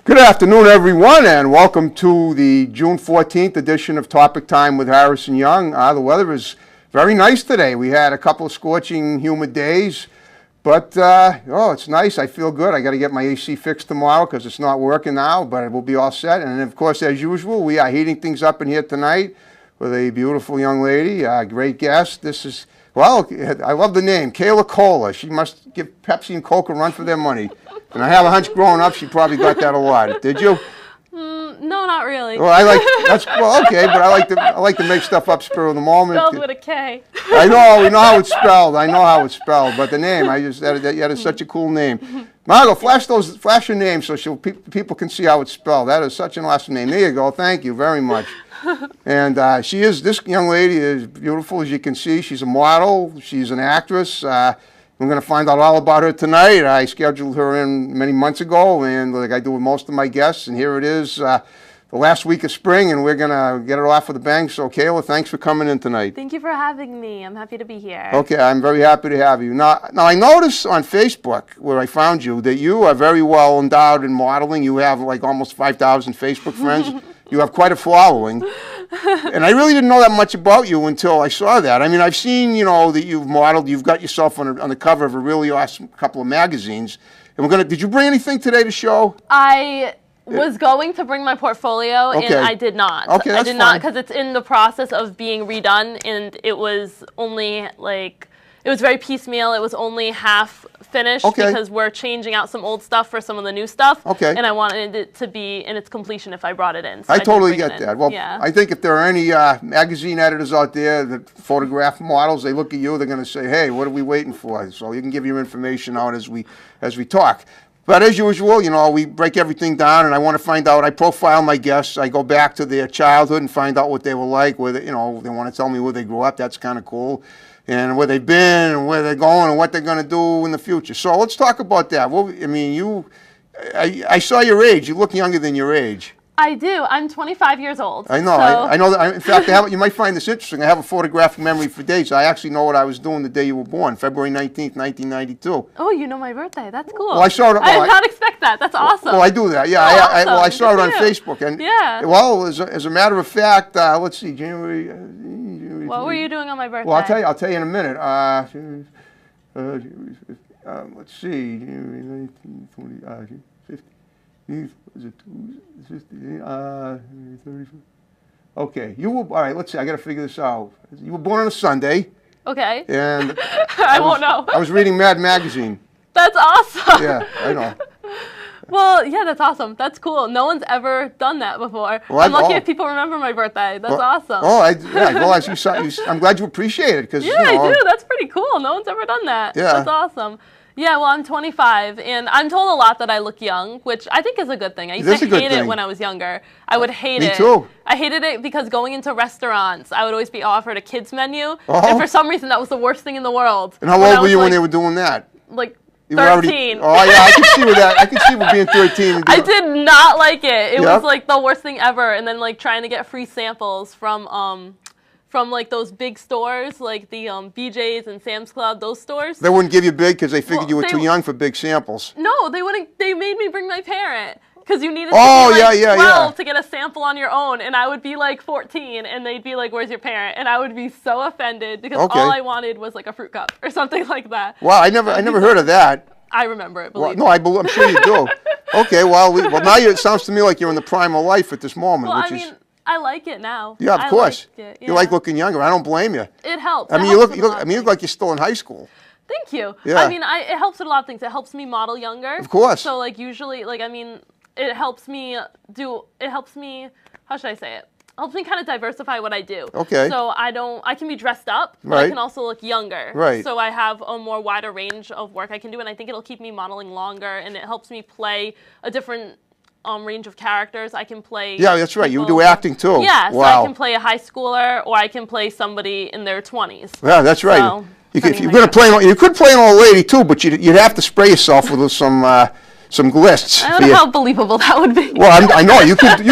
Good afternoon, everyone, and welcome to the June 14th edition of Topic Time with Harrison Young. The weather is very nice today. We had a couple of scorching, humid days, but it's nice. I feel good. I got to get my AC fixed tomorrow because it's not working now, but it will be all set. And of course, as usual, we are heating things up in here tonight with a beautiful young lady, great guest. This is, well, I love the name, Kayla Kohla. She must give Pepsi and Coke a run for their money. And I have a hunch growing up, she probably got that a lot. Did you? No, not really. Well, okay, but I like to make stuff up spur of the moment. Spelled with a K. I know, we know how it's spelled. I know how it's spelled, but the name, that is such a cool name. Margo, flash your name so people can see how it's spelled. That is such an awesome name. There you go. Thank you very much. And this young lady is beautiful, as you can see. She's a model. She's an actress. We're going to find out all about her tonight. I scheduled her in many months ago, and like I do with most of my guests, and here it is, the last week of spring, and we're going to get it off with a bang. So, Kayla, thanks for coming in tonight. Thank you for having me. I'm happy to be here. Okay, I'm very happy to have you. Now I noticed on Facebook, where I found you, that you are very well endowed in modeling. You have like almost 5,000 Facebook friends. You have quite a following. And I really didn't know that much about you until I saw that. I mean, I've seen, that you've modeled, you've got yourself on the cover of a really awesome couple of magazines. And did you bring anything today to show? I was going to bring my portfolio, and I did not. Okay, that's I did not, because it's in the process of being redone, and it was only it was very piecemeal. It was only half finished because we're changing out some old stuff for some of the new stuff. Okay. And I wanted it to be in its completion if I brought it in. So I totally get that. Well, yeah. I think if there are any magazine editors out there that photograph models, they look at you, they're going to say, hey, what are we waiting for? So you can give your information out as we talk. But as usual, we break everything down, and I want to find out. I profile my guests. I go back to their childhood and find out what they were like, where they want to tell me where they grew up. That's kind of cool. And where they've been, and where they're going, and what they're going to do in the future. So let's talk about that. Well, I mean, I saw your age. You look younger than your age. I do. I'm 25 years old. I know. So. I know that. In fact, you might find this interesting. I have a photographic memory for dates. I actually know what I was doing the day you were born, February 19th, 1992. Oh, you know my birthday. That's cool. Well, I saw it. I did not expect that. That's awesome. Well, I do that. Yeah. Awesome. I saw it on Facebook. And yeah. Well, as a matter of fact, let's see, January. What were you doing on my birthday? Well, I'll tell you in a minute. Let's see, January 19, 20, 50. Was it 50? 30. Okay, all right. Let's see. I got to figure this out. You were born on a Sunday. Okay. And I won't know. I was reading Mad Magazine. That's awesome. Yeah, I know. Well, yeah, that's awesome. That's cool. No one's ever done that before. Well, I'm lucky if people remember my birthday. That's awesome. Oh, well, I'm glad you appreciate it. Cause, I do. That's pretty cool. No one's ever done that. Yeah. That's awesome. Yeah, well, I'm 25, and I'm told a lot that I look young, which I think is a good thing. I used to hate it when I was younger. I would hate it. Me too. I hated it because going into restaurants, I would always be offered a kid's menu, and for some reason, that was the worst thing in the world. And how old were you when they were doing that? Like 13. Oh yeah, I can see with that. I can see with being 13. I did not like it. It was like the worst thing ever. And then like trying to get free samples from like those big stores, like the BJ's and Sam's Club, those stores. They wouldn't give you big because they figured you were too young for big samples. No, they wouldn't. They made me bring my parent. Because you needed to be like 12 to get a sample on your own, and I would be like 14, and they'd be like, "Where's your parent?" And I would be so offended because all I wanted was like a fruit cup or something like that. Wow, I never heard of that. I remember it. Believe me. No, I'm sure you do. Okay, well now it sounds to me like you're in the prime of life at this moment. Well, I mean, I like it now. Yeah, of course. You like looking younger. I don't blame you. It helps. I mean, you look like you're still in high school. Thank you. Yeah. I mean, it helps with a lot of things. It helps me model younger. Of course. So like usually, like I mean. It helps me, how should I say it? It helps me kind of diversify what I do. Okay. So I can be dressed up, but I can also look younger. Right. So I have a more wider range of work I can do, and I think it'll keep me modeling longer, and it helps me play a different range of characters. I can play. Yeah, that's right. You do acting too. Yeah, wow. So I can play a high schooler, or I can play somebody in their 20s. Yeah, that's right. So, you could play an old lady too, but you'd have to spray yourself with some glists. I don't know how believable that would be. Well, I know you could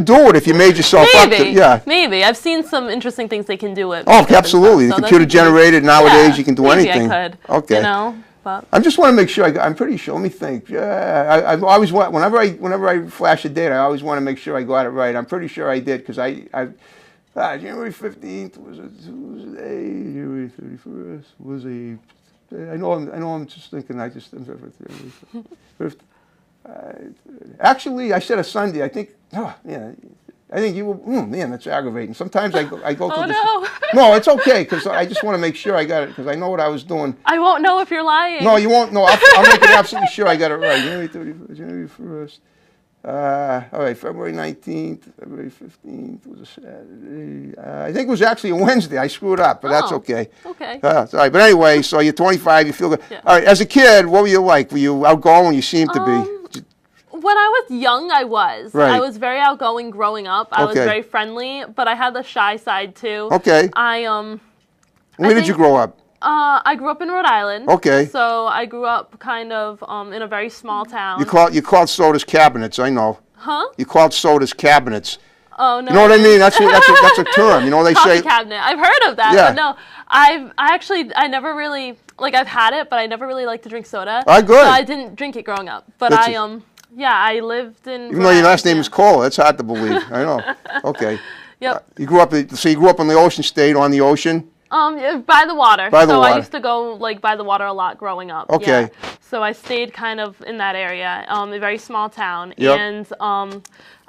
do it if you made yourself up. Yeah. Maybe I've seen some interesting things they can do it. Oh, absolutely. The computer generated nowadays. You can do anything. Maybe I could. Okay. But I just want to make sure. I'm pretty sure. Let me think. Yeah, I always want whenever I flash a date, I always want to make sure I got it right. I'm pretty sure I did because January 15th was a Tuesday. January 31st was a. I know I'm just thinking. Actually, I said a Sunday. I think. Oh, yeah. I think you were. Man, that's aggravating. Sometimes I go oh, to this. no. No, it's okay because I just want to make sure I got it because I know what I was doing. I won't know if you're lying. No, you won't. No, I'll make it absolutely sure I got it right. January 31st, January 1st. All right, February 19th, February 15th was a Saturday. I think it was actually a Wednesday. I screwed up, but that's okay. Okay. All right, but anyway, so you're 25, you feel good. Yeah. All right, as a kid, what were you like? Were you outgoing? You seemed to be. When I was young, I was. Right. I was very outgoing growing up. I was very friendly, but I had the shy side too. Okay. Where did you grow up? I grew up in Rhode Island. Okay. So I grew up kind of in a very small town. You called sodas cabinets, I know. Huh? You called sodas cabinets. Oh, no. You know what I mean? That's a term. You know they Coffee say. cabinet. I've heard of that. Yeah. But no, I never really, like, I've had it, but I never really liked to drink soda. All right, good. So I didn't drink it growing up. But I lived in. Even though your last name is Kohla, that's hard to believe. I know. Okay. Yep. You grew up in the Ocean State, on the ocean? By the water. By the water. I used to go by the water a lot growing up. Okay. Yeah. So I stayed kind of in that area, a very small town. Yep. And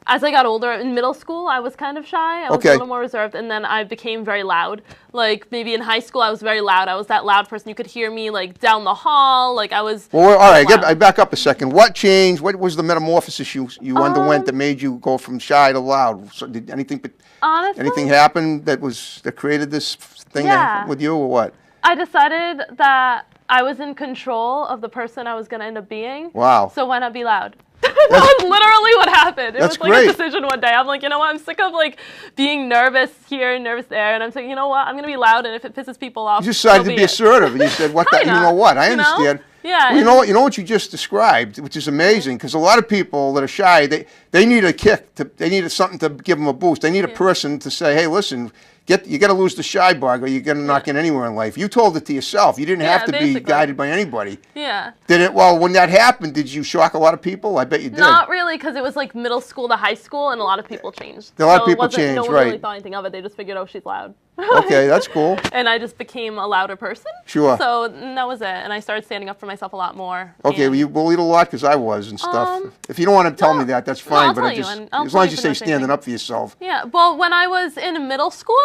as I got older, in middle school, I was kind of shy. I was a little more reserved, and then I became very loud. Like, maybe in high school, I was very loud. I was that loud person. You could hear me, like, down the hall. Like, I was Well, all right, I back up a second. What changed? What was the metamorphosis you underwent that made you go from shy to loud? So did anything happen that created this thing with you, or what? I decided that I was in control of the person I was going to end up being. Wow. So why not be loud? That was literally what happened. It was like great. a decision one day. I'm like, you know what? I'm sick of like being nervous here and nervous there. And I'm saying, you know what? I'm going to be loud. And if it pisses people off, you decided to be assertive. And you said, what the, you know what? I understand. Yeah. Well, you know what you just described, which is amazing, because a lot of people that are shy, they need a kick. They need something to give them a boost. They need a person to say, hey, listen, you got to lose the shy bug, or you're going to not get anywhere in life. You told it to yourself. You didn't have to be guided by anybody. Yeah. Well, when that happened, did you shock a lot of people? I bet you did. Not really, because it was like middle school to high school, and a lot of people changed. A lot of people changed, no one really thought anything of it. They just figured, oh, she's loud. Okay, that's cool. And I just became a louder person. Sure. So that was it. And I started standing up for myself a lot more. Okay, well, you bullied a lot because I was and stuff. If you don't want to tell me that, that's fine. But as long as you say standing up for yourself. Yeah. Well, when I was in middle school,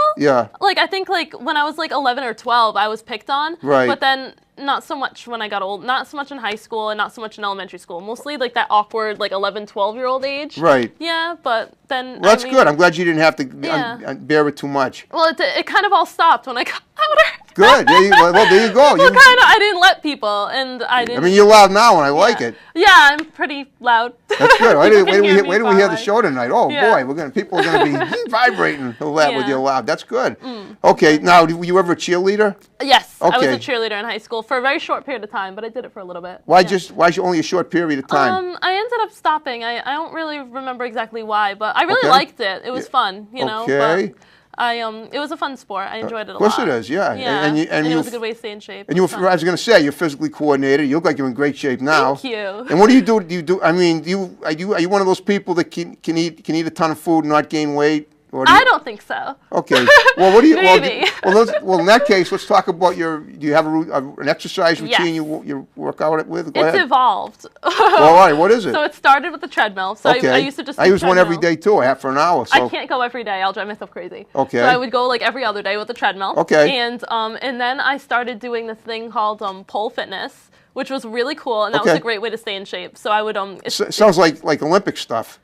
like I think like when I was like 11 or 12, I was picked on. Right. But then not so much when I got old. Not so much in high school and not so much in elementary school. Mostly like that awkward like 11, 12-year-old age. Right. Yeah, but then. Well, that's good. I'm glad you didn't have to bear it too much. Well, it kind of all stopped when I got older. Good. There you go. I didn't let people, and I didn't. I mean, you're loud now, and I like it. Yeah, I'm pretty loud. That's good. Wait till we hear the show tonight. Oh boy, people are gonna be vibrating with your loud. That's good. Okay. Now, were you ever a cheerleader? Yes, I was a cheerleader in high school for a very short period of time, but I did it for a little bit. Why only a short period of time? I ended up stopping. I don't really remember exactly why, but I really liked it. It was fun, you know. Okay. But it was a fun sport. I enjoyed it a lot. Of course it is, yeah. And it was a good way to stay in shape. And I was going to say, you're physically coordinated. You look like you're in great shape now. Thank you. And what do you do? I mean, are you one of those people that can eat a ton of food and not gain weight? I don't think so. Okay. Well, what do you? Maybe. Well, in that case, let's talk about do you have an exercise routine you work out with? Go ahead. Evolved. Well, all right. What is it? So it started with the treadmill. So I used to just. I use one every day too. For an hour. So. I can't go every day. I'll drive myself crazy. Okay. So I would go like every other day with the treadmill. Okay. And then I started doing this thing called pole fitness, which was really cool, and that was a great way to stay in shape. So I would It sounds like Olympic stuff.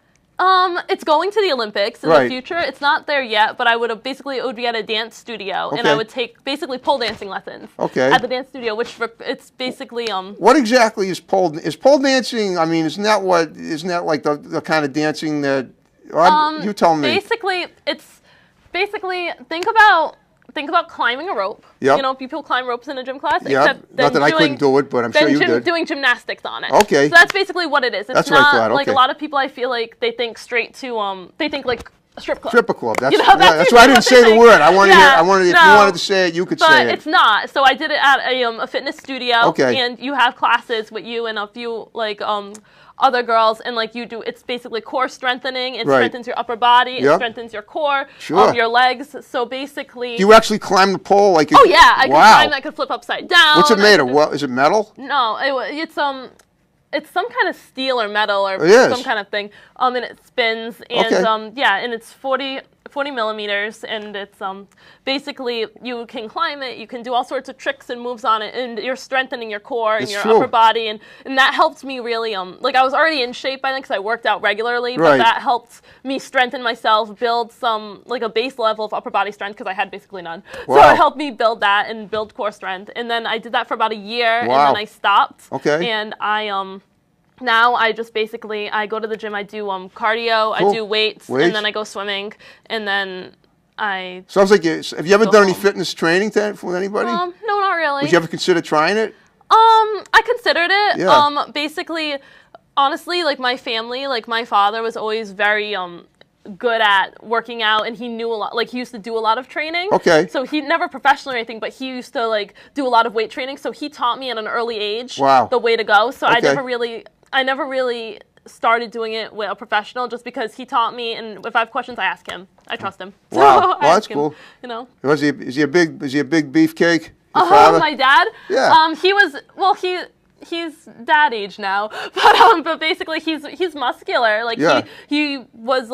It's going to the Olympics in the future. It's not there yet, but it would be at a dance studio, and I would take basically pole dancing lessons. Okay. At the dance studio, which it's basically What exactly is pole dancing? I mean, isn't that like the kind of dancing that? You tell me. Basically, think about climbing a rope. Yep. You know, people climb ropes in a gym class. Yeah. Not that I couldn't do it, but I'm sure you did. Doing gymnastics on it. Okay. So that's basically what it is. It's that's not what I thought. like a lot of people. I feel like they think straight to they think like a strip club. Stripper club. That's, that's why I didn't say the word. I wanted if you wanted to say it, you could say it. But it's not. So I did it at a fitness studio. Okay. And you have classes with you and a few other girls, and you do. It's basically core strengthening. It strengthens your upper body. It strengthens your core. Sure. Your legs. So basically. Do you actually climb the pole I can climb. I can flip upside down. What's it made of? What is it? Metal? No, it's some kind of steel or metal or some kind of thing. And it spins and and it's 40 millimeters, and it's basically you can climb it, you can do all sorts of tricks and moves on it, and you're strengthening your core and your upper body, and that helped me really I was already in shape by then because I worked out regularly, but that helped me strengthen myself, build some a base level of upper body strength because I had basically none. Wow. So it helped me build that and build core strength, and then I did that for about a year, and then I stopped. Okay. And now I just basically, I go to the gym, I do cardio, I do weights, and then I go swimming, and then I... Sounds like have you ever done any fitness training with anybody? No, not really. Would you ever consider trying it? I considered it. Yeah. Basically, honestly, my family, my father was always very good at working out, and he knew a lot. He used to do a lot of training. Okay. So he never professional or anything, but he used to do a lot of weight training. So he taught me at an early age the way to go. So I never really started doing it with a professional just because he taught me, and if I have questions, I ask him. I trust him. Wow, so well, that's cool. Is he a big beefcake? Your father? My dad? Yeah. He's dad age now, but basically he's muscular. He was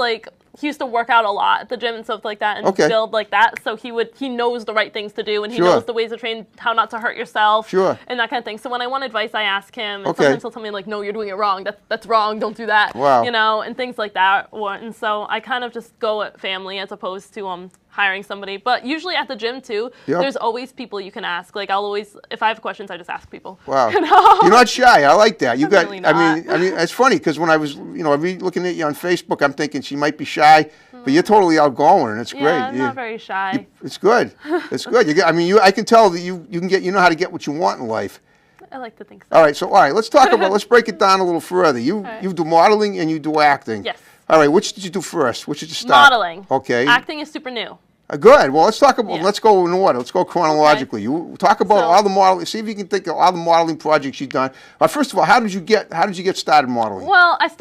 he used to work out a lot at the gym and stuff like that, and build like that. So he knows the right things to do, and he knows the ways to train, how not to hurt yourself, and that kind of thing. So when I want advice, I ask him, and sometimes he'll tell me no, you're doing it wrong. That's wrong. Don't do that. Wow. And things like that. And so I kind of just go at family as opposed to hiring somebody. But usually at the gym too, there's always people you can ask. I'll always, if I have questions, I just ask people. Wow. You're not shy. I like that. You got. Really I mean, it's funny because when I was, looking at you on Facebook, I'm thinking she might be shy, but you're totally outgoing, and it's great. Yeah, I'm not very shy. It's good. It's good. I can tell that you can get. You know how to get what you want in life. I like to think so. All right. Let's talk about. Let's break it down a little further. You do modeling and you do acting. Yes. All right. Which did you do first? Which did you start? Modeling. Okay. Acting is super new. Good. Well, let's talk about. Let's go in order. Let's go chronologically. You talk about all the modeling. See if you can think of all the modeling projects you've done. First of all, how did you get started modeling? Well, I've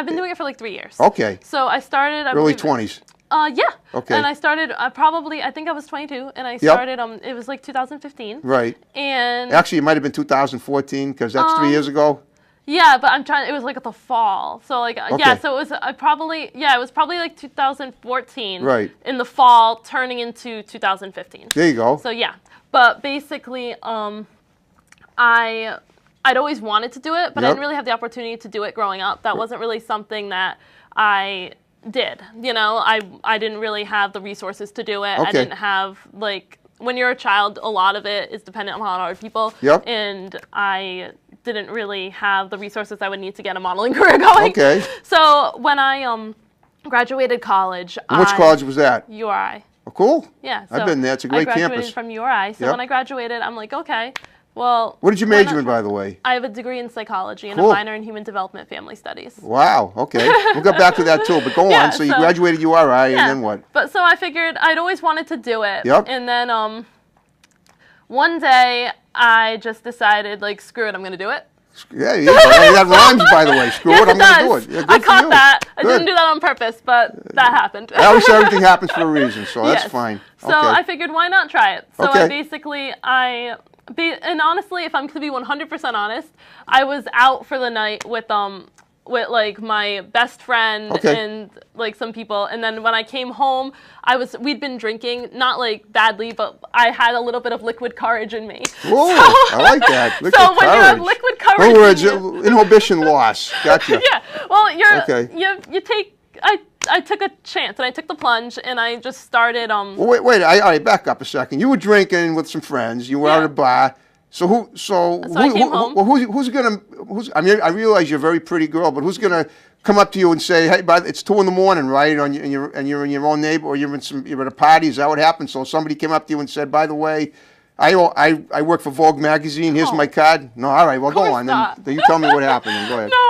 been doing it for 3 years. Okay. So I started early 20s. Yeah. Okay. And I started I think I was 22, and I started. It was 2015. Right. And actually, it might have been 2014 because that's 3 years ago. Yeah, but I'm trying. It was the fall, so yeah. So it was it was probably 2014. Right. In the fall, turning into 2015. There you go. So yeah, but basically, I'd always wanted to do it, but I didn't really have the opportunity to do it growing up. That wasn't really something that I did. I didn't really have the resources to do it. I didn't have when you're a child, a lot of it is dependent on other people. Yep. And I didn't really have the resources I would need to get a modeling career going. Okay. So when I graduated college, which college was that? URI. Oh, cool. Yeah. So I've been there. It's a great campus. I graduated from URI. So when I graduated, I'm okay. Well, what did you major in, by the way? I have a degree in psychology and a minor in human development family studies. Wow. Okay. We'll get back to that too, but go on. So you graduated URI, and then what? But so I figured I'd always wanted to do it. Yep. And then one day I just decided screw it, I'm going to do it. Yeah, that rhymes, by the way. Screw it, I'm going to do it. Yeah, I caught that. I didn't do that on purpose, but that happened. I always say everything happens for a reason, so that's fine. So I figured, why not try it? So I basically, and honestly, if I'm to be 100% honest, I was out for the night with my best friend and some people, and then when I came home, we'd been drinking, not badly, but I had a little bit of liquid courage in me. Whoa, I like that. Liquid courage. When you have liquid courage, in other words, inhibition loss. Gotcha. Yeah. Well, you take. I took a chance and I took the plunge and I just started. Well, wait. All right, back up a second. You were drinking with some friends. You were at a bar. So I came home. Who's gonna? I mean, I realize you're a very pretty girl, but who's gonna come up to you and say, "Hey, it's 2 a.m, right?" And you're in your own neighbor, or you're at a party. Is that what happened? So somebody came up to you and said, "By the way, I work for Vogue magazine. Here's my card. No, all right. Well, go on. Then you tell me what happened. Then go ahead. No.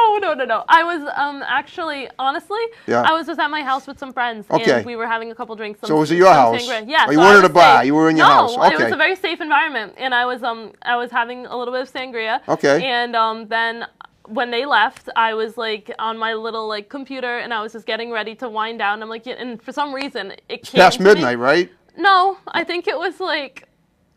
I was actually, honestly, I was just at my house with some friends, and we were having a couple drinks. So was it your house? Yeah. Oh, you weren't at a bar. You were in your house. No, it was a very safe environment, and I was having a little bit of sangria. Okay. And then when they left, I was like on my little like computer, and I was just getting ready to wind down. I'm like, and for some reason, it came past midnight, right? No, I think it was like.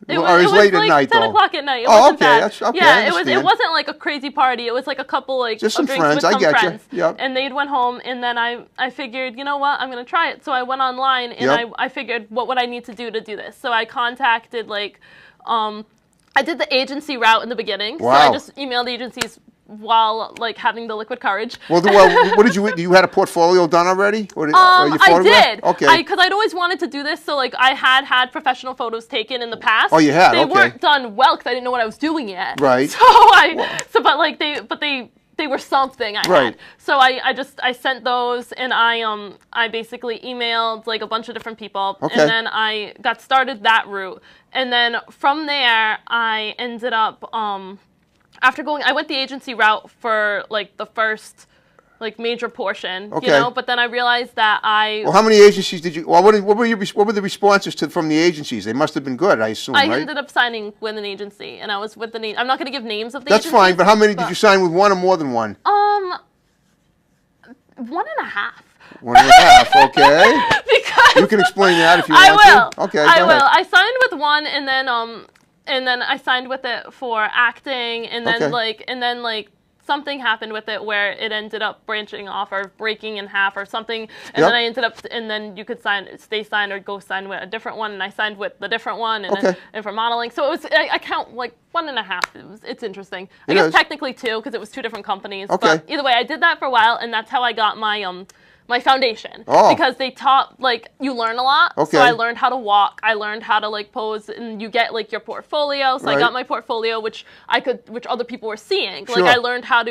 It was late at night, 10 though. o'clock at night. It wasn't bad. That's okay. Yeah, it wasn't like a crazy party. It was like a couple like just some drinks friends. with some friends. Yep. And they went home, and then I figured, you know what, I'm gonna try it. So I went online, and I figured what would I need to do this. So I contacted like, I did the agency route in the beginning. Wow. So I just emailed agencies while like having the liquid courage. Well, what did you? You had a portfolio done already? I did. Okay. Because I'd always wanted to do this, so like I had professional photos taken in the past. Oh, you had. They weren't done well because I didn't know what I was doing yet. Right. But they were something I had. So I sent those, and I basically emailed like a bunch of different people, and then I got started that route, and then from there I ended up I went the agency route for like the first like major portion, you know, but then I realized that Well, how many agencies did you? Well, what were the responses from the agencies? They must have been good, I assume. I ended up signing with an agency, and I was with I'm not going to give names of the agencies. That's fine, but how many did you sign with? One or more than one? 1.5. 1.5, okay. Because you can explain that if you want to. Okay, I will. Ahead. I signed with one, and then I signed with it for acting, and then something happened with it where it ended up branching off or breaking in half or something, and then I ended up, and then you could stay signed or go sign with a different one, and I signed with the different one, and for modeling. So it was, I count like 1.5. It's interesting. I guess technically 2 because it was 2 different companies. But either way, I did that for a while, and that's how I got my foundation, because they taught, like, you learn a lot. So I learned how to walk, I learned how to like pose, and you get like your portfolio. So I got my portfolio, which other people were seeing. Like I learned how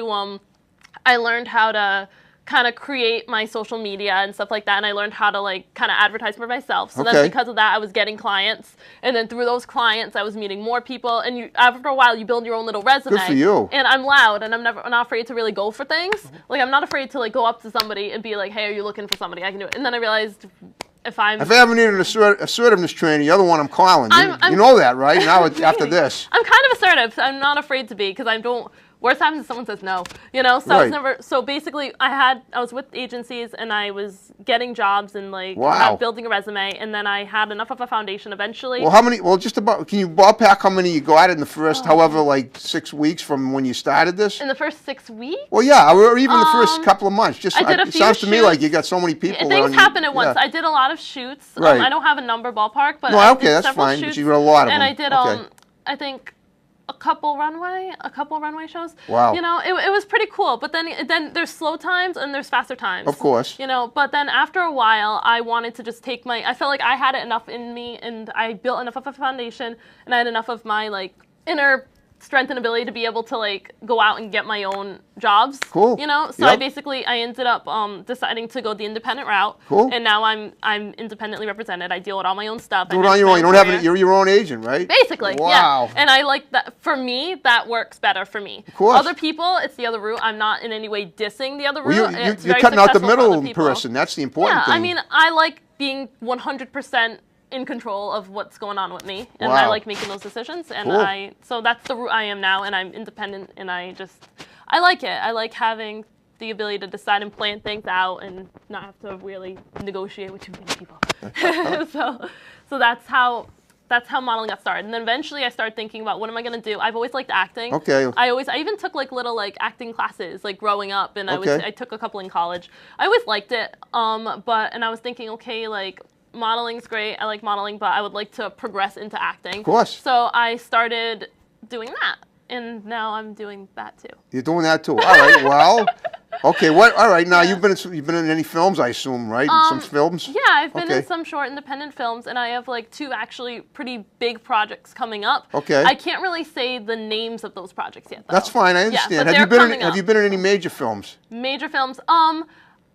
to kind of create my social media and stuff like that, and I learned how to like kind of advertise for myself. So then because of that, I was getting clients, and then through those clients, I was meeting more people, and after a while, you build your own little resume. Good for you. And I'm loud, and I'm not afraid to really go for things. Like I'm not afraid to like go up to somebody and be like, "Hey, are you looking for somebody? I can do it." And then I realized if I ever needed an assertiveness training, you're the one I'm calling. You know that, right? Now after this, I'm kind of assertive. I'm not afraid to be, because I don't. Worst happens if someone says no, you know. So I was never. So basically, I was with agencies, and I was getting jobs and like building a resume, and then I had enough of a foundation eventually. Well, how many? Well, just about. Can you ballpark how many you got in the first, however, like 6 weeks from when you started this? In the first 6 weeks? Well, yeah, or even the first couple of months. Just I did a few it sounds shoots. To me like you got so many people. Things happen at once. I did a lot of shoots. I don't have a number ballpark, but no, I did that's several fine. Shoots, but you did a lot of them. And I did I think a couple runway shows. Wow. You know, it was pretty cool. But then there's slow times and there's faster times. Of course. You know, but then after a while, I wanted to just I felt like I had it enough in me, and I built enough of a foundation, and I had enough of my like inner strength and ability to be able to like go out and get my own jobs. Cool. You know, so I ended up deciding to go the independent route. Cool. And now I'm independently represented. I deal with all my own stuff. Do it on your own. You don't have it. You're your own agent, right? Basically. Wow. Yeah. And I like that. For me, that works better for me. Of course. Other people, it's the other route. I'm not in any way dissing the other route. Well, you're cutting out the middle person. That's the important thing. Yeah. I mean, I like being 100% in control of what's going on with me, and I like making those decisions, and so that's the route I am now, and I'm independent, and I like it. I like having the ability to decide and plan things out and not have to really negotiate with too many people. so that's how modeling got started. And then eventually I started thinking about, what am I going to do? I've always liked acting. I even took like little like acting classes like growing up, and I took a couple in college. I always liked it, and I was thinking, okay, like modeling's great. I like modeling, but I would like to progress into acting. Of course. So I started doing that, and now I'm doing that too. You're doing that too. All right. Well, okay. What? All right. Now you've been in any films, I assume, right? Some films. Yeah, I've been in some short independent films, and I have like 2 actually pretty big projects coming up. Okay. I can't really say the names of those projects yet, though. That's fine. I understand. Yeah, Have you been in any major films? Major films.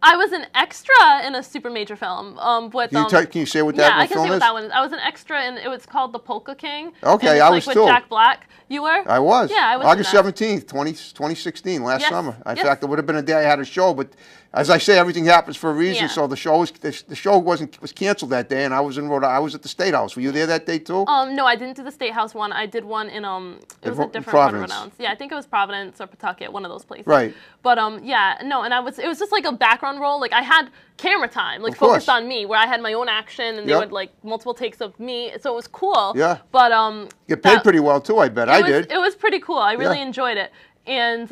I was an extra in a super major film. Can you say what that film is? Yeah, I can say what that one is. I was an extra in, it was called The Polka King. Okay, I was with too. Jack Black. You were? I was. Yeah, I was. August 17th, 2016, last summer. In fact, it would have been a day I had a show, but as I say, everything happens for a reason. So the show was canceled that day, and I was in Rhode Island. I was at the State House. Were you there that day too? No, I didn't do the State House one. I did one in it was a different Providence. Rhode Yeah, I think it was Providence or Pawtucket, one of those places. Right. But yeah, no, and it was just like a background role. Like I had camera time, like focused on me, where I had my own action, and they would like multiple takes of me. So it was cool. Yeah. But you get paid pretty well too, I bet. I did. It was pretty cool. I really enjoyed it, and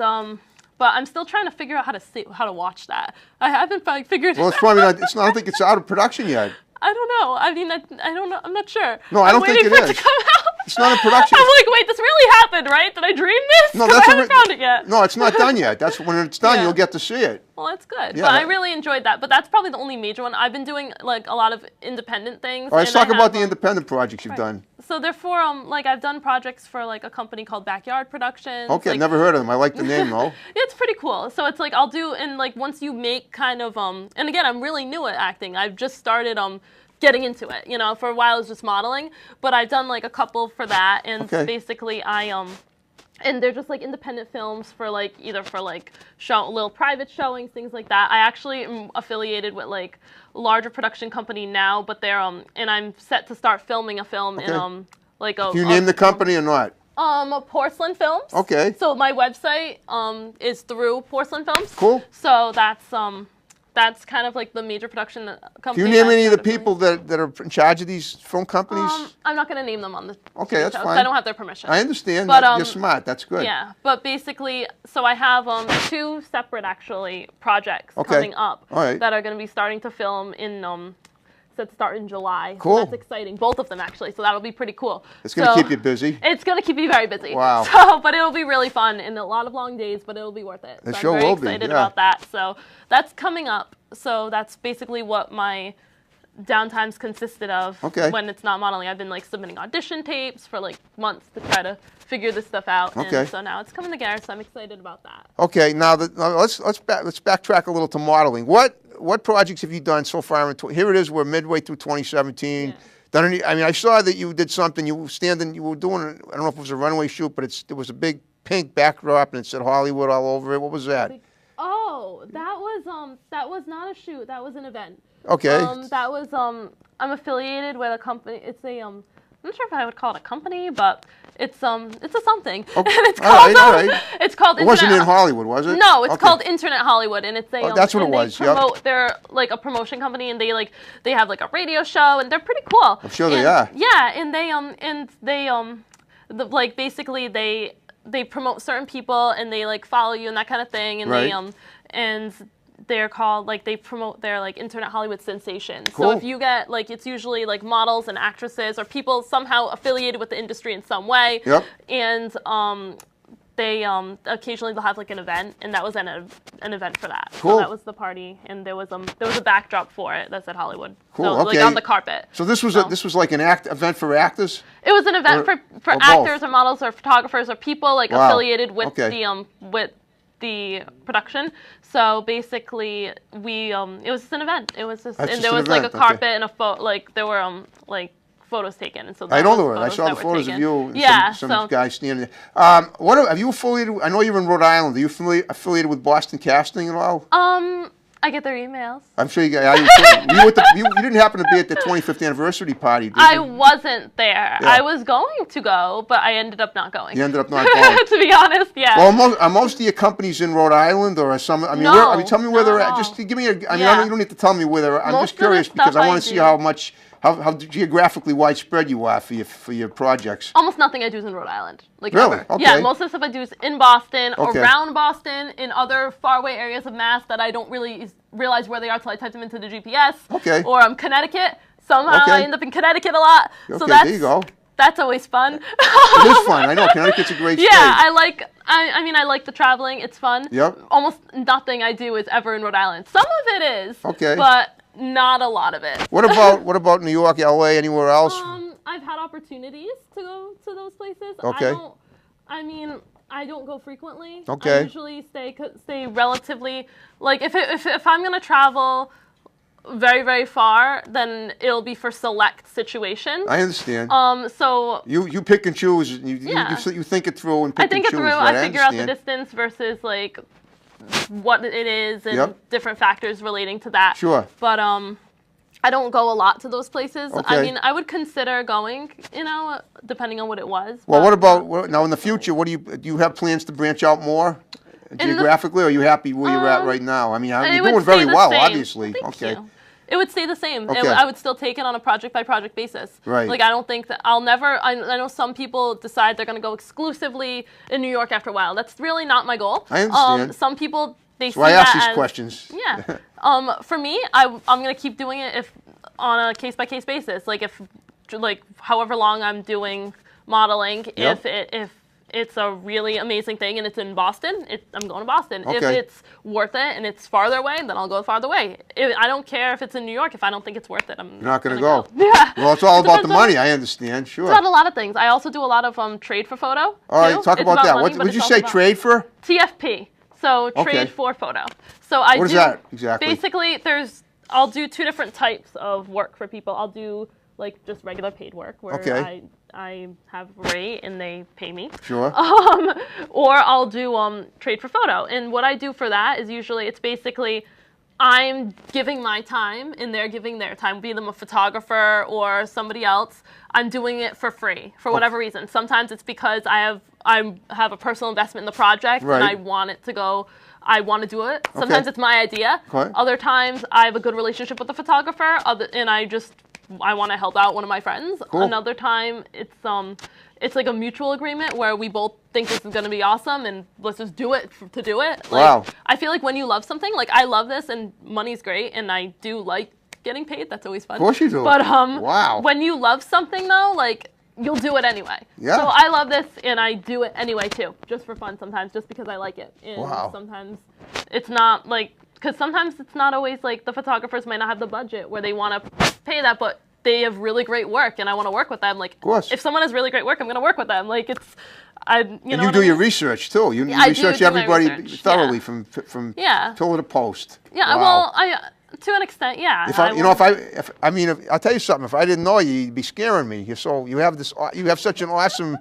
but I'm still trying to figure out how to watch that. I haven't figured. Well, it's probably not. I don't think it's out of production yet. I don't know. I mean, I don't know. I'm not sure. No, I don't think it is. To come out. It's not in production. I'm like, wait, this really happened, right? Did I dream this? No, I haven't found it yet. No, it's not done yet. That's when it's done, you'll get to see it. Well, that's good. Yeah, but I really enjoyed that. But that's probably the only major one. I've been doing like a lot of independent things. All right, let's talk about the independent projects you've done. So they're for like I've done projects for like a company called Backyard Productions. Okay, like, never heard of them. I like the name though. It's pretty cool. So it's like I'll do, and like once you make kind of and again, I'm really new at acting. I've just started getting into it. You know, for a while it was just modeling, but I've done like a couple for that, and basically and they're just like independent films for like either for like little private showings, things like that. I actually am affiliated with like a larger production company now, but they're and I'm set to start filming a film in like a. Can you name the company or not? Porcelain Films. Okay. So my website is through Porcelain Films. Cool. So that's kind of like the major production company. Can you name any of the people that are in charge of these film companies? I'm not going to name them on the that's show, fine. I don't have their permission. I understand. But, You're smart. That's good. Yeah, but basically, so I have 2 separate actually projects coming up that are going to be starting to film in set to start in July. Cool. So that's exciting. Both of them actually. So that'll be pretty cool. It's going to keep you busy. It's going to keep you very busy. Wow. So, but it'll be really fun and a lot of long days, but it'll be worth it. The so show I'm very will be. excited about that. So that's coming up. So that's basically what my downtimes consisted of when it's not modeling. I've been like submitting audition tapes for like months to try to figure this stuff out. And so now it's coming together, so I'm excited about that. Okay, now let's backtrack a little to modeling. What projects have you done so far? Here it is. We're midway through 2017. Done any, I mean, I saw that you did something. You were doing. I don't know if it was a runway shoot, but there was a big pink backdrop and it said Hollywood all over it. What was that? Oh, that was not a shoot. That was an event. Okay. That was I'm affiliated with a company. It's a I'm not sure if I would call it a company, but it's a something. Okay. And it's called all right. It's called. It wasn't in Hollywood, was it? No, it's called Internet Hollywood, and it's a. That's what it was. They're like a promotion company, and they have like a radio show, and they're pretty cool. I'm sure they are. Yeah, and they like basically they promote certain people, and they like follow you and that kind of thing, and and they're called like they promote their like Internet Hollywood sensations. Cool. So if you get like it's usually like models and actresses or people somehow affiliated with the industry in some way. Yep. And they occasionally they'll have like an event, and that was an event for that. Cool. So that was the party, and there was a backdrop for it that said Hollywood. Cool. So, like on the carpet. So this was like an event for actors. It was an event for actors or models or photographers or people like affiliated with the production. So basically, it was just an event. It was just, and there was like a carpet and there were like photos taken. And so I know there were. I saw the photos of you and some guys standing there. Have you affiliated? I know you're in Rhode Island. Are you affiliated with Boston Casting at all? I get their emails. I'm sure you got. You didn't happen to be at the 25th anniversary party, did you? I wasn't there. Yeah. I was going to go, but I ended up not going. You ended up not going. To be honest, yeah. Well, are most of your companies in Rhode Island, or are some? I mean, tell me where they're at. Just give me a. I mean, you don't need to tell me where they're. I'm just curious because I want to see how geographically widespread you are for your projects. Almost nothing I do is in Rhode Island. Like really? Ever. Okay. Yeah, most of the stuff I do is in Boston, around Boston, in other faraway areas of Mass that I don't really realize where they are until I type them into the GPS. Okay. Or Connecticut. Somehow I end up in Connecticut a lot. Okay, there you go. That's always fun. It is fun. I know Connecticut's a great state. Yeah, I mean, I like the traveling. It's fun. Yep. Almost nothing I do is ever in Rhode Island. Some of it is. Okay. But not a lot of it. What about New York, LA, anywhere else? I've had opportunities to go to those places. Okay. I mean, I don't go frequently. Okay. I usually stay relatively, like, if I'm going to travel very, very far, then it'll be for select situations. I understand. So you pick and choose. You think it through and pick and choose. I think it through. Right? I figure out the distance versus like what it is and different factors relating to that. Sure. But I don't go a lot to those places. Okay. I mean, I would consider going, you know, depending on what it was. Well, what about now in the future? What do you have plans to branch out more geographically, or are you happy where you're at right now? I mean, you're doing very well, obviously. Thank you. It would stay the same. Okay. I would still take it on a project-by-project basis. Right. Like, I don't think that I'll never... I know some people decide they're going to go exclusively in New York after a while. That's really not my goal. I understand. Some people, they see I that ask these as, questions. Yeah. For me, I'm going to keep doing it if on a case-by-case basis. Like, however long I'm doing modeling, if it's a really amazing thing and it's in Boston, I'm going to Boston. Okay. If it's worth it and it's farther away, then I'll go farther away. I don't care if it's in New York. If I don't think it's worth it, I'm not going to go. Yeah. Well, it's all about the money. I understand. Sure. It's about a lot of things. I also do a lot of trade for photo. All right, talk about that. What did you say? Trade for? TFP. So trade for photo. So what is that exactly? Basically, I'll do two different types of work for people. I'll do like just regular paid work where I have a rate and they pay me. Sure. Or I'll do trade for photo. And what I do for that is usually it's basically I'm giving my time and they're giving their time, be them a photographer or somebody else. I'm doing it for free for whatever reason. Sometimes it's because I have a personal investment in the project and I want it to go. I want to do it. Sometimes it's my idea. Okay. Other times I have a good relationship with the photographer and I want to help out one of my friends. Cool. Another time it's like a mutual agreement where we both think this is going to be awesome and let's just do it to do it. Like, wow. I feel like when you love something, like I love this and money's great and I do like getting paid. That's always fun. Of course you do. But wow. When you love something though, like you'll do it anyway. Yeah. So I love this and I do it anyway too, just for fun sometimes, just because I like it. And wow. Sometimes it's not like, because sometimes it's not always like the photographers might not have the budget where they want to pay that, but they have really great work and I want to work with them. Like, of course. If someone has really great work, I'm going to work with them. Like and you do your research too. You research everybody thoroughly from pillar to post. Yeah. Wow. Well, to an extent, yeah. I'll tell you something. If I didn't know you, you'd be scaring me. You have such an awesome,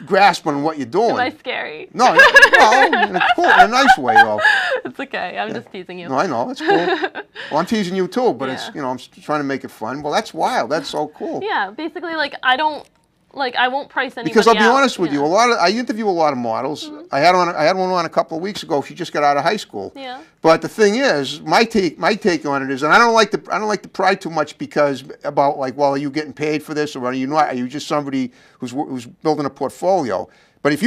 grasp on what you're doing. Am I scary? No, in a nice way though. It's okay. I'm just teasing you. No, I know. It's cool. Well, I'm teasing you too, but it's I'm trying to make it fun. Well, that's wild. That's so cool. Yeah. Basically, I won't price anybody because I'll be out, honest with you. I interview a lot of models. Mm-hmm. I had one on a couple of weeks ago. She just got out of high school. Yeah. But the thing is, my take on it is, and I don't like to pry too much because about like, well, are you getting paid for this or are you not? Are you just somebody who's building a portfolio? But if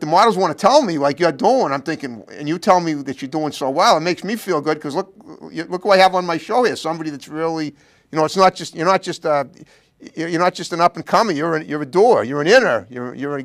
the models want to tell me like you're doing, I'm thinking, and you tell me that you're doing so well, it makes me feel good because look who I have on my show here. Somebody that's really, it's not just you're not just an up and comer. You're a doer. You're an inner. You're in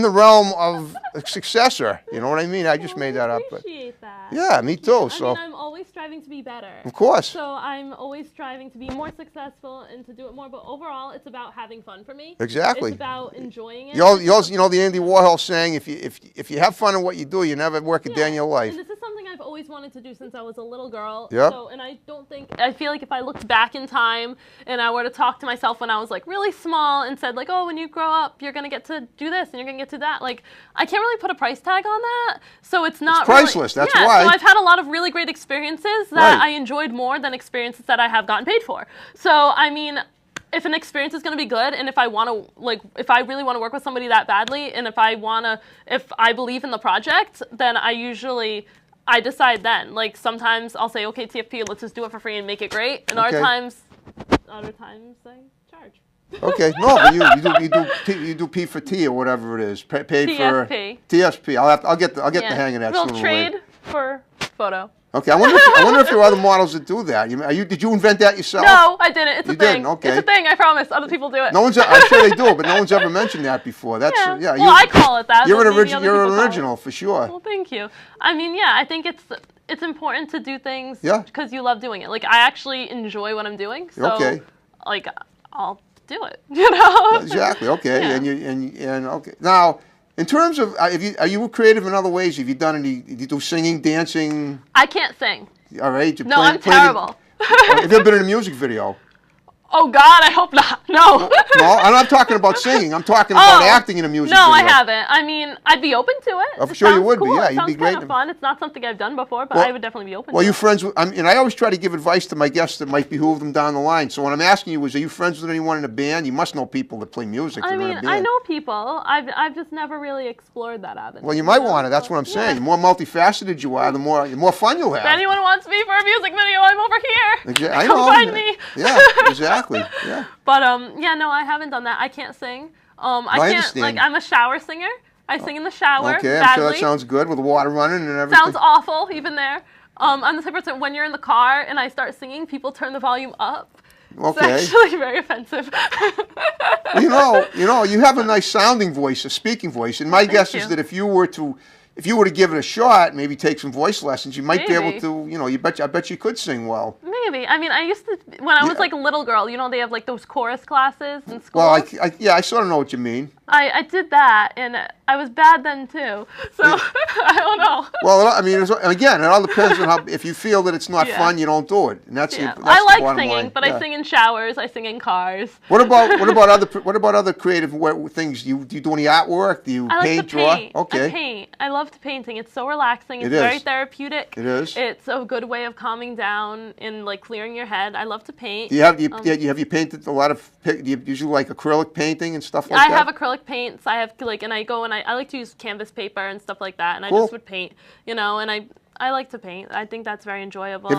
the realm of a successor. You know what I mean? I just made that up. I appreciate that. Yeah, me too. Yeah, I'm always striving to be better. Of course. So I'm always striving to be more successful and to do it more. But overall, it's about having fun for me. Exactly. It's about enjoying it. You know the Andy Warhol saying, if you have fun in what you do, you never work a day in your life. And this is something I've always wanted to do since I was a little girl. Yep. So, and I feel like if I looked back in time and I were to talk to myself when I was like really small and said like, oh, when you grow up, you're gonna get to do this and you're gonna get to that. Like, I can't really put a price tag on that. So it's not priceless. Really, that's why. So I've had a lot of really great experiences that I enjoyed more than experiences that I have gotten paid for. So I mean, if an experience is going to be good, and if I really want to work with somebody that badly, and if I believe in the project, then I decide then. Like sometimes I'll say, okay, TFP, let's just do it for free and make it great. And other times I charge. Okay, no, but you do P for T or whatever it is. Paid for TFP. I'll get the hang of that. We'll trade for photo. Okay, I wonder if there are other models that do that. Did you invent that yourself? No, I didn't. It's a thing. Didn't? Okay. It's a thing. I promise. Other people do it. I'm sure they do, but no one's ever mentioned that before. That's Well, I call it that. You're an original for sure. Well, thank you. I mean, I think it's important to do things because you love doing it. Like I actually enjoy what I'm doing. So, like I'll do it. You know. Exactly. Okay. Yeah. And okay. Now, in terms of, are you creative in other ways? Have you done any? Do you do singing, dancing? I can't sing. All right. No, I'm terrible. Have you ever been in a music video? Oh God, I hope not. No. No, I'm not talking about singing. I'm talking about acting in a music video. No, I haven't. I mean, I'd be open to it. I'm sure you would cool. be. Yeah, you'd be great. It sounds kind of fun. It's not something I've done before, but I would definitely be open to it. Well, you friends with, and I always try to give advice to my guests that might behoove them down the line. So what I'm asking you is, are you friends with anyone in a band? You must know people that play music. I mean, I know people. I've just never really explored that avenue. Well, you might want to. That's what I'm saying. The more multifaceted you are, the more fun you'll have. If anyone wants me for a music video, I'm over here. Exactly. Come find me. Yeah, exactly. Yeah. But yeah, no, I haven't done that. I can't sing. I can't. Understand. Like, I'm a shower singer. I sing in the shower. Okay, badly. I'm sure that sounds good with the water running and everything. Sounds awful, even there. I'm the type of person, when you're in the car and I start singing, people turn the volume up. Okay. It's actually very offensive. you know, you have a nice sounding voice, a speaking voice, and my guess is that if you were to give it a shot, maybe take some voice lessons, you might be able to, I bet you could sing well. Maybe. I mean, I used to, when I was like a little girl, they have like those chorus classes in school. Well, I sort of know what you mean. I did that, and I was bad then too. So I don't know. Well, I mean, again, it all depends on how. If you feel that it's not fun, you don't do it, and that's I the like singing, but I sing in showers. I sing in cars. What about other creative things? Do you do any artwork? Do you paint, draw? Okay. I paint. I loved painting. It's so relaxing. It's very therapeutic. It is. It's a good way of calming down and like clearing your head. I love to paint. Have you painted a lot of? Do you usually like acrylic painting and stuff like that? I have acrylic paints. I have and I go and I like to use canvas paper and stuff like that, and I just would paint, and I like to paint. I think that's very enjoyable.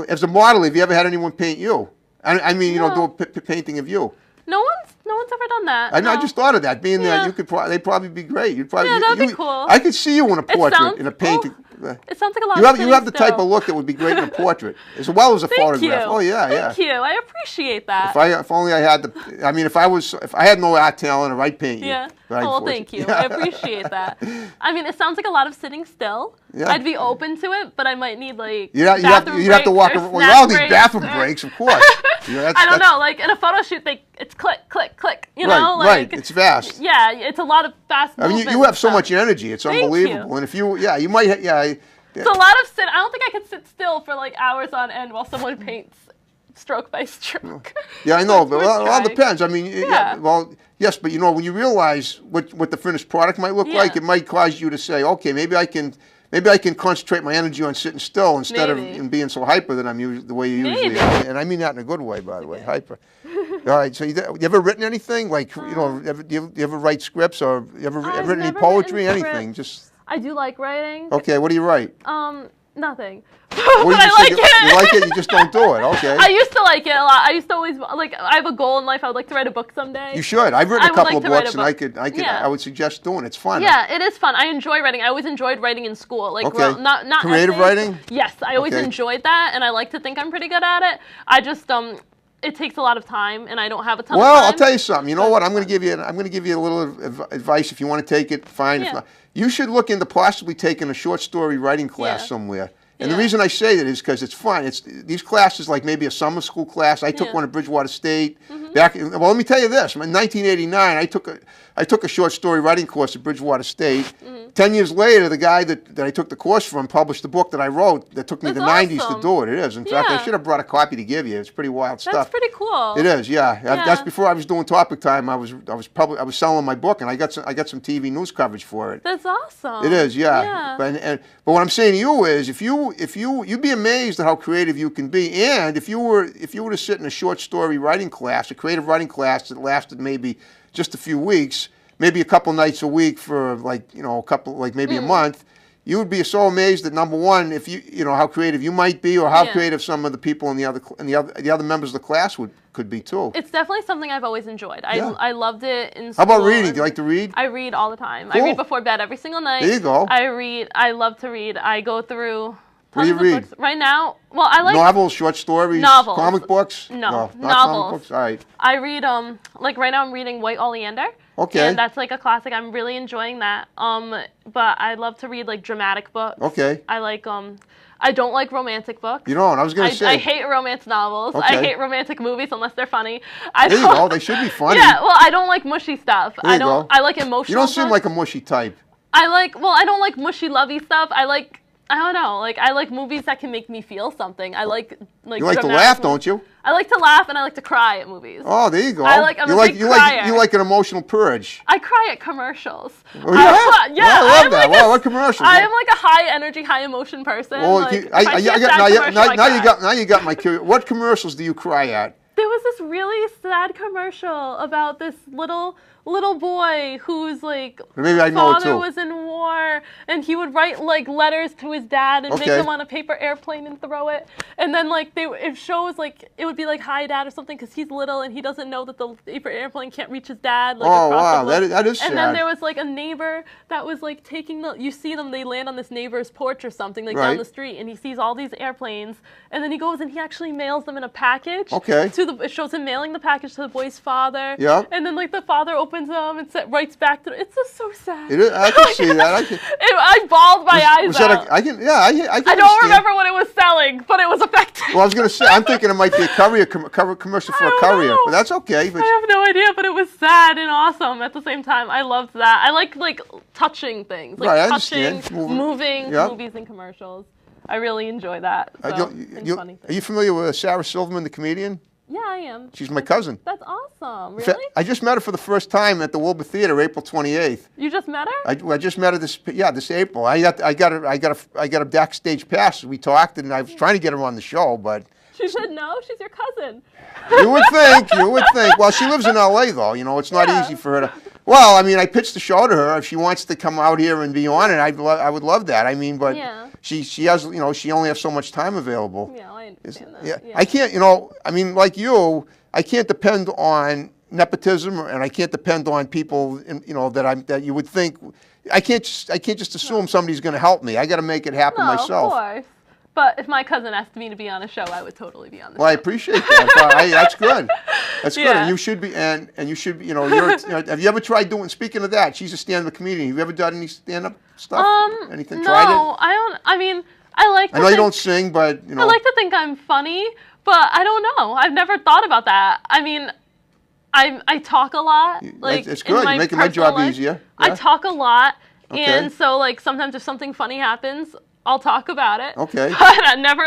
As a model, have you ever had anyone paint you? I mean, do a painting of you. No one's ever done that. I just thought of that. Being there, they'd probably be great. That'd be cool. I could see you in a portrait, in a painting. It sounds like a lot of You have the type of look that would be great in a portrait, as well as a photograph. You. Oh yeah, Thank you. I appreciate that. If only I had if I had no art talent, I'd paint you. Yeah. Well, thank you. I appreciate that. I mean, it sounds like a lot of sitting still. Yeah. I'd be open to it, but I might need like you'd have to walk around. Well, you all need bathroom breaks, of course. I don't know. Like in a photo shoot, it's click, click, click. Right. It's fast. Yeah, it's a lot of fast movement. I mean, you have so much energy. It's unbelievable. And if you might. It's a lot of sit. I don't think I could sit still for like hours on end while someone paints stroke by stroke. Yeah, I know, but it all depends. I mean, yes, but when you realize what the finished product might look like, it might cause you to say, okay, maybe I can concentrate my energy on sitting still instead of being so hyper that I'm the way you usually are. And I mean that in a good way, by the way, hyper. All right, so you ever written anything? Like, do you ever write scripts or you ever written any poetry, anything? I do like writing. Okay, what do you write? Nothing. Well, I like it. You like it, you just don't do it. Okay. I used to like it a lot. I used to always I have a goal in life. I would like to write a book someday. You should. I've written a couple of books, and I would suggest doing it. It's fun. Yeah, it is fun. I enjoy writing. I always enjoyed writing in school. Like, not creative essays. writing. Yes, I always enjoyed that, and I like to think I'm pretty good at it. I just it takes a lot of time, and I don't have a ton of time. Well, I'll tell you something. You know what? I'm going to give you a little advice. If you want to take it, fine. If not, you should look into possibly taking a short story writing class somewhere. And the reason I say that is because it's fun. It's these classes, like maybe a summer school class. I took one at Bridgewater State. Let me tell you this. In 1989, I took a short story writing course at Bridgewater State. 10 years later, the guy that I took the course from published the book that I wrote that took me the 90s to do it. It is. In fact, I should have brought a copy to give you. It's pretty wild stuff. That's pretty cool. It is, yeah. That's before I was doing Topic Time. I was selling my book, and I got some TV news coverage for it. That's awesome. It is, yeah. But what I'm saying to you is, you'd be amazed at how creative you can be. And if you were to sit in a short story writing class, a creative writing class that lasted maybe just a few weeks, maybe a couple nights a week for maybe a month, you would be so amazed that number one, if how creative you might be, or how creative some of the people in the other members of the class could be too. It's definitely something I've always enjoyed. I loved it in How school. about reading? Do you like to read? I read all the time. Cool. I read before bed every single night. There you go. I read. I love to read. I go through What do you read? books. Right now, well, I like novels, short stories, novels. Comic books. No, not novels. Comic books. All right. I read like right now I'm reading White Oleander. Okay. And that's like a classic. I'm really enjoying that. But I love to read like dramatic books. Okay. I like I don't like romantic books. You don't? I was going to say. I hate romance novels. Okay. I hate romantic movies unless they're funny. There you go. They should be funny. Yeah, well, I don't like mushy stuff. There you go. I like emotional You don't seem books. like a mushy type. I don't like mushy lovey stuff. I don't know. Like, I like movies that can make me feel something. I like You like to laugh, don't you? I like to laugh and I like to cry at movies. Oh, there you go. I'm a big crier. You like an emotional purge. I cry at commercials. Oh, yeah? Yeah. Well, I love that. Well, what commercials? I am like a high energy, high emotion person. Well, now you got my curiosity. What commercials do you cry at? There was this really sad commercial about this little boy whose father was in war, and he would write like letters to his dad and make them on a paper airplane and throw it. And then it shows it would be like, "Hi, Dad" or something, because he's little and he doesn't know that the paper airplane can't reach his dad. Oh wow, that is sad. And then there was a neighbor that was taking you see them, they land on this neighbor's porch or something down the street, and he sees all these airplanes, and then he goes and he actually mails them in a package. Okay. It shows him mailing the package to the boy's father. Yeah. And then the father opens them and writes back to them. It's just so sad. It is, I can see that. I bawled my eyes out. I can I don't remember what it was selling, but it was effective. Well, I was going to say, I'm thinking it might be a courier commercial for a courier, but that's okay. But I have no idea, but it was sad and awesome at the same time. I loved that. I like touching things, touching, moving movies and commercials. I really enjoy that. So, funny things. Are you familiar with Sarah Silverman, the comedian? Yeah, I am. She's my cousin. That's awesome. Really? I just met her for the first time at the Wilbur Theater, April 28th. You just met her? I just met her this April. I got a backstage pass. We talked, and I was trying to get her on the show, but she said no. She's your cousin. You would think. Well, she lives in L.A. though. It's not easy for her to. Well, I mean, I pitched the show to her. If she wants to come out here and be on it, I would love that. I mean, but she has, she only has so much time available. Yeah, I understand that. Yeah, I can't, I mean, like you, I can't depend on nepotism, and I can't depend on people, that you would think. I can't just assume somebody's going to help me. I got to make it happen myself. Of course. But if my cousin asked me to be on a show, I would totally be on the show. Well, I appreciate that. That's good. That's good. And you should be. And you should be. Have you ever tried doing? Speaking of that, she's a stand-up comedian. Have you ever done any stand-up stuff? Anything? No, tried it? I don't. I mean, I like. I know you don't sing, but I like to think I'm funny, but I don't know. I've never thought about that. I mean, I talk a lot. It's good. You're making my job easier. I talk a lot, and so sometimes if something funny happens, I'll talk about it. Okay. But never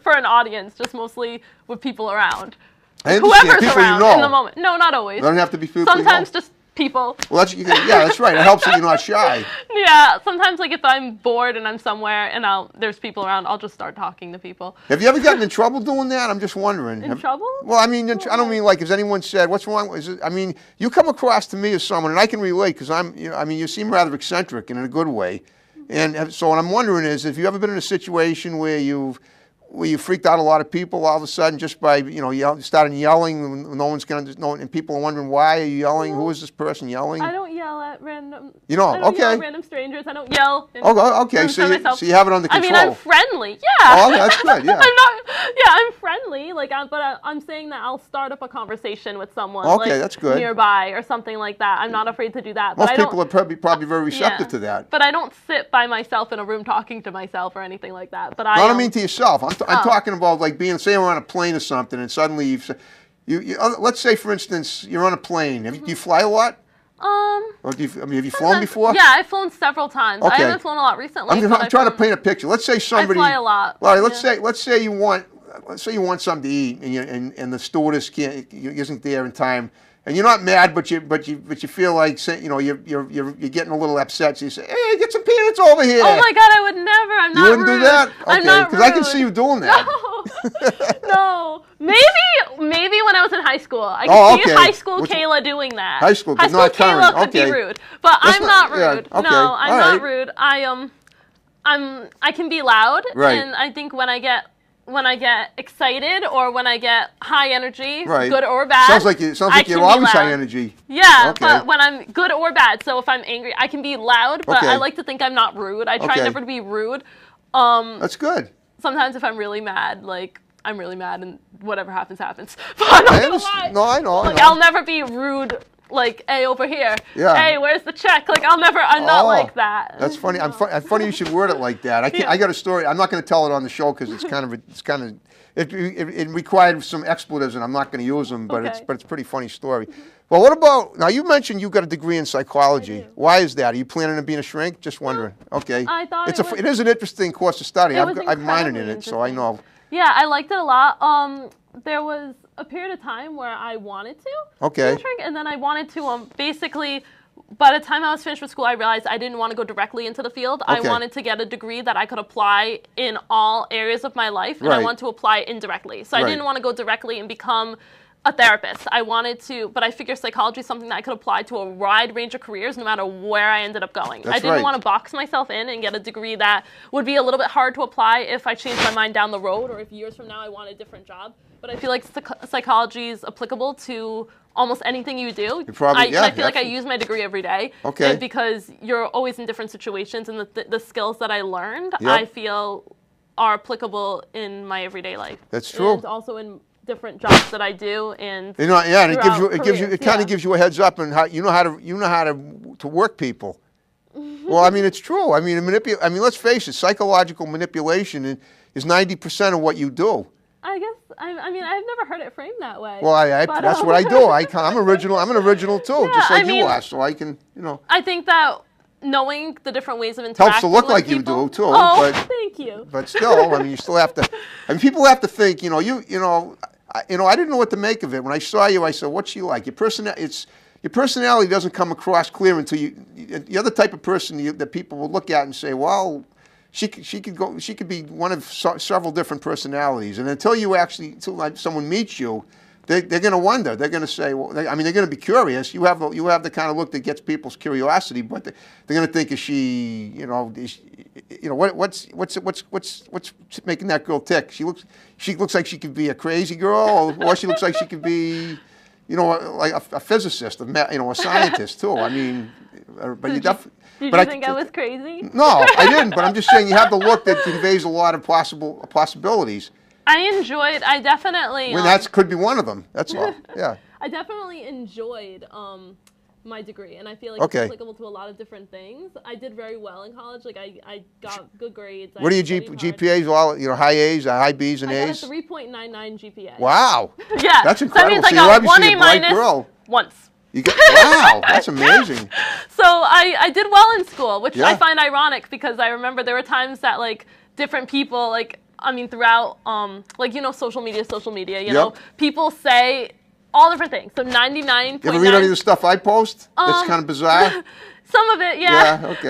for an audience, just mostly with people around. I understand. Whoever's people around you know. in the moment. No, not always. They don't have to be people Sometimes you know. just people. Well, that's right. It helps that you're not shy. Yeah, sometimes if I'm bored and I'm somewhere and there's people around, I'll just start talking to people. Have you ever gotten in trouble doing that? I'm just wondering. In trouble? Well, I mean, I don't mean has anyone said, what's wrong? I mean, you come across to me as someone, and I can relate because you seem rather eccentric and in a good way. And so what I'm wondering is, have you ever been in a situation where you freaked out a lot of people all of a sudden just by starting yelling, no one's and people are wondering why are you yelling? Who is this person yelling? I don't yell at random. I don't yell at random strangers. I don't yell. Okay. So you have it under control. I mean, I'm friendly. Yeah. Oh, that's good. Yeah. I'm friendly. But I'm saying that I'll start up a conversation with someone. Okay, that's good. Nearby or something like that. I'm not afraid to do that. Most people are probably very receptive to that. But I don't sit by myself in a room talking to myself or anything like that. But I don't mean to yourself. I'm talking about say we're on a plane or something, and suddenly let's say for instance you're on a plane. Do you fly a lot? Or have you flown before? Yeah, I've flown several times. Okay. I haven't flown a lot recently. I'm trying to paint a picture. Let's say somebody. I fly a lot. All right. Let's say you want something to eat, and the stewardess isn't there in time. And you're not mad, but you feel like you're getting a little upset. So you say, "Hey, get some peanuts over here." Oh my God, I would never. I'm not rude. You wouldn't do that? Okay, I'm not rude. Because I can see you doing that. No. Maybe when I was in high school. I can see high school Kayla doing that. High school, but not Kayla could be rude, but I'm not rude. Yeah, okay. No, I'm not rude. I can be loud, and I think when I get excited or when I get high energy, good or bad. Sounds like you're always high energy. Yeah, but when I'm good or bad. So if I'm angry, I can be loud, but I like to think I'm not rude. I try never to be rude. That's good. Sometimes if I'm really mad, I'm really mad and whatever happens, happens. But I'm not gonna lie. No, I know. I'll never be rude like, hey, over here. Yeah. Hey, where's the check? Like, I'm not like that. That's funny. I'm funny you should word it like that. I got a story. I'm not going to tell it on the show because it required some expletives, and I'm not going to use them. But it's a pretty funny story. Well, what about now? You mentioned you got a degree in psychology. Why is that? Are you planning on being a shrink? Just wondering. Okay. I thought it is an interesting course of study. I've minored in it, so I know. Yeah, I liked it a lot. There was a period of time where I wanted to be a shrink, and then I wanted to basically. By the time I was finished with school, I realized I didn't want to go directly into the field. I wanted to get a degree that I could apply in all areas of my life, and I wanted to apply indirectly. So I didn't want to go directly and become a therapist. I wanted to, but I figured psychology is something that I could apply to a wide range of careers no matter where I ended up going. I didn't want to box myself in and get a degree that would be a little bit hard to apply if I changed my mind down the road or if years from now I want a different job. But I feel like psychology is applicable to almost anything you do. I feel like I use my degree every day. And because you're always in different situations, and the skills that I learned, I feel are applicable in my everyday life. That's true. And also in different jobs that I do, and and it kind of gives you a heads up on how you know how to work people. Well, I mean, it's true. I mean, let's face it, psychological manipulation is 90% of what you do. I guess. I mean, I've never heard it framed that way. Well, that's what I do. I'm original. I'm an original too, just like you are. So I can, I think that knowing the different ways of interacting helps to look like people, you do too. Oh, thank you. But still, I mean, you still have to. I mean, people have to think. I didn't know what to make of it. When I saw you, I said, "What's she like?" Your personality doesn't come across clear until you're the type of person that people will look at and say, "Well, she could be one of several different personalities." And until someone meets you, they're going to wonder. They're going to say, "Well," they're going to be curious. You have the kind of look that gets people's curiosity, but they're going to think, "Is she, what's making that girl tick?" She looks like she could be a crazy girl, or she looks like she could be, like a physicist, a scientist too. I mean, but you definitely. Did you think I was crazy? No, I didn't. But I'm just saying you have the look that conveys a lot of possibilities. I definitely. That could be one of them. That's all. Yeah. I definitely enjoyed my degree, and I feel like it's applicable to a lot of different things. I did very well in college. Like I got good grades. What are your GPAs? All high A's, high B's, and A's. I got a 3.99 GPA. Wow. Yeah. That's incredible. So you're obviously a bright girl. Once. Wow, that's amazing. So I did well in school, which I find ironic because I remember there were times that like different people throughout social media, people say all different things. So 99.9. You ever read any of the stuff I post? That's kind of bizarre. Some of it, yeah. Yeah, okay.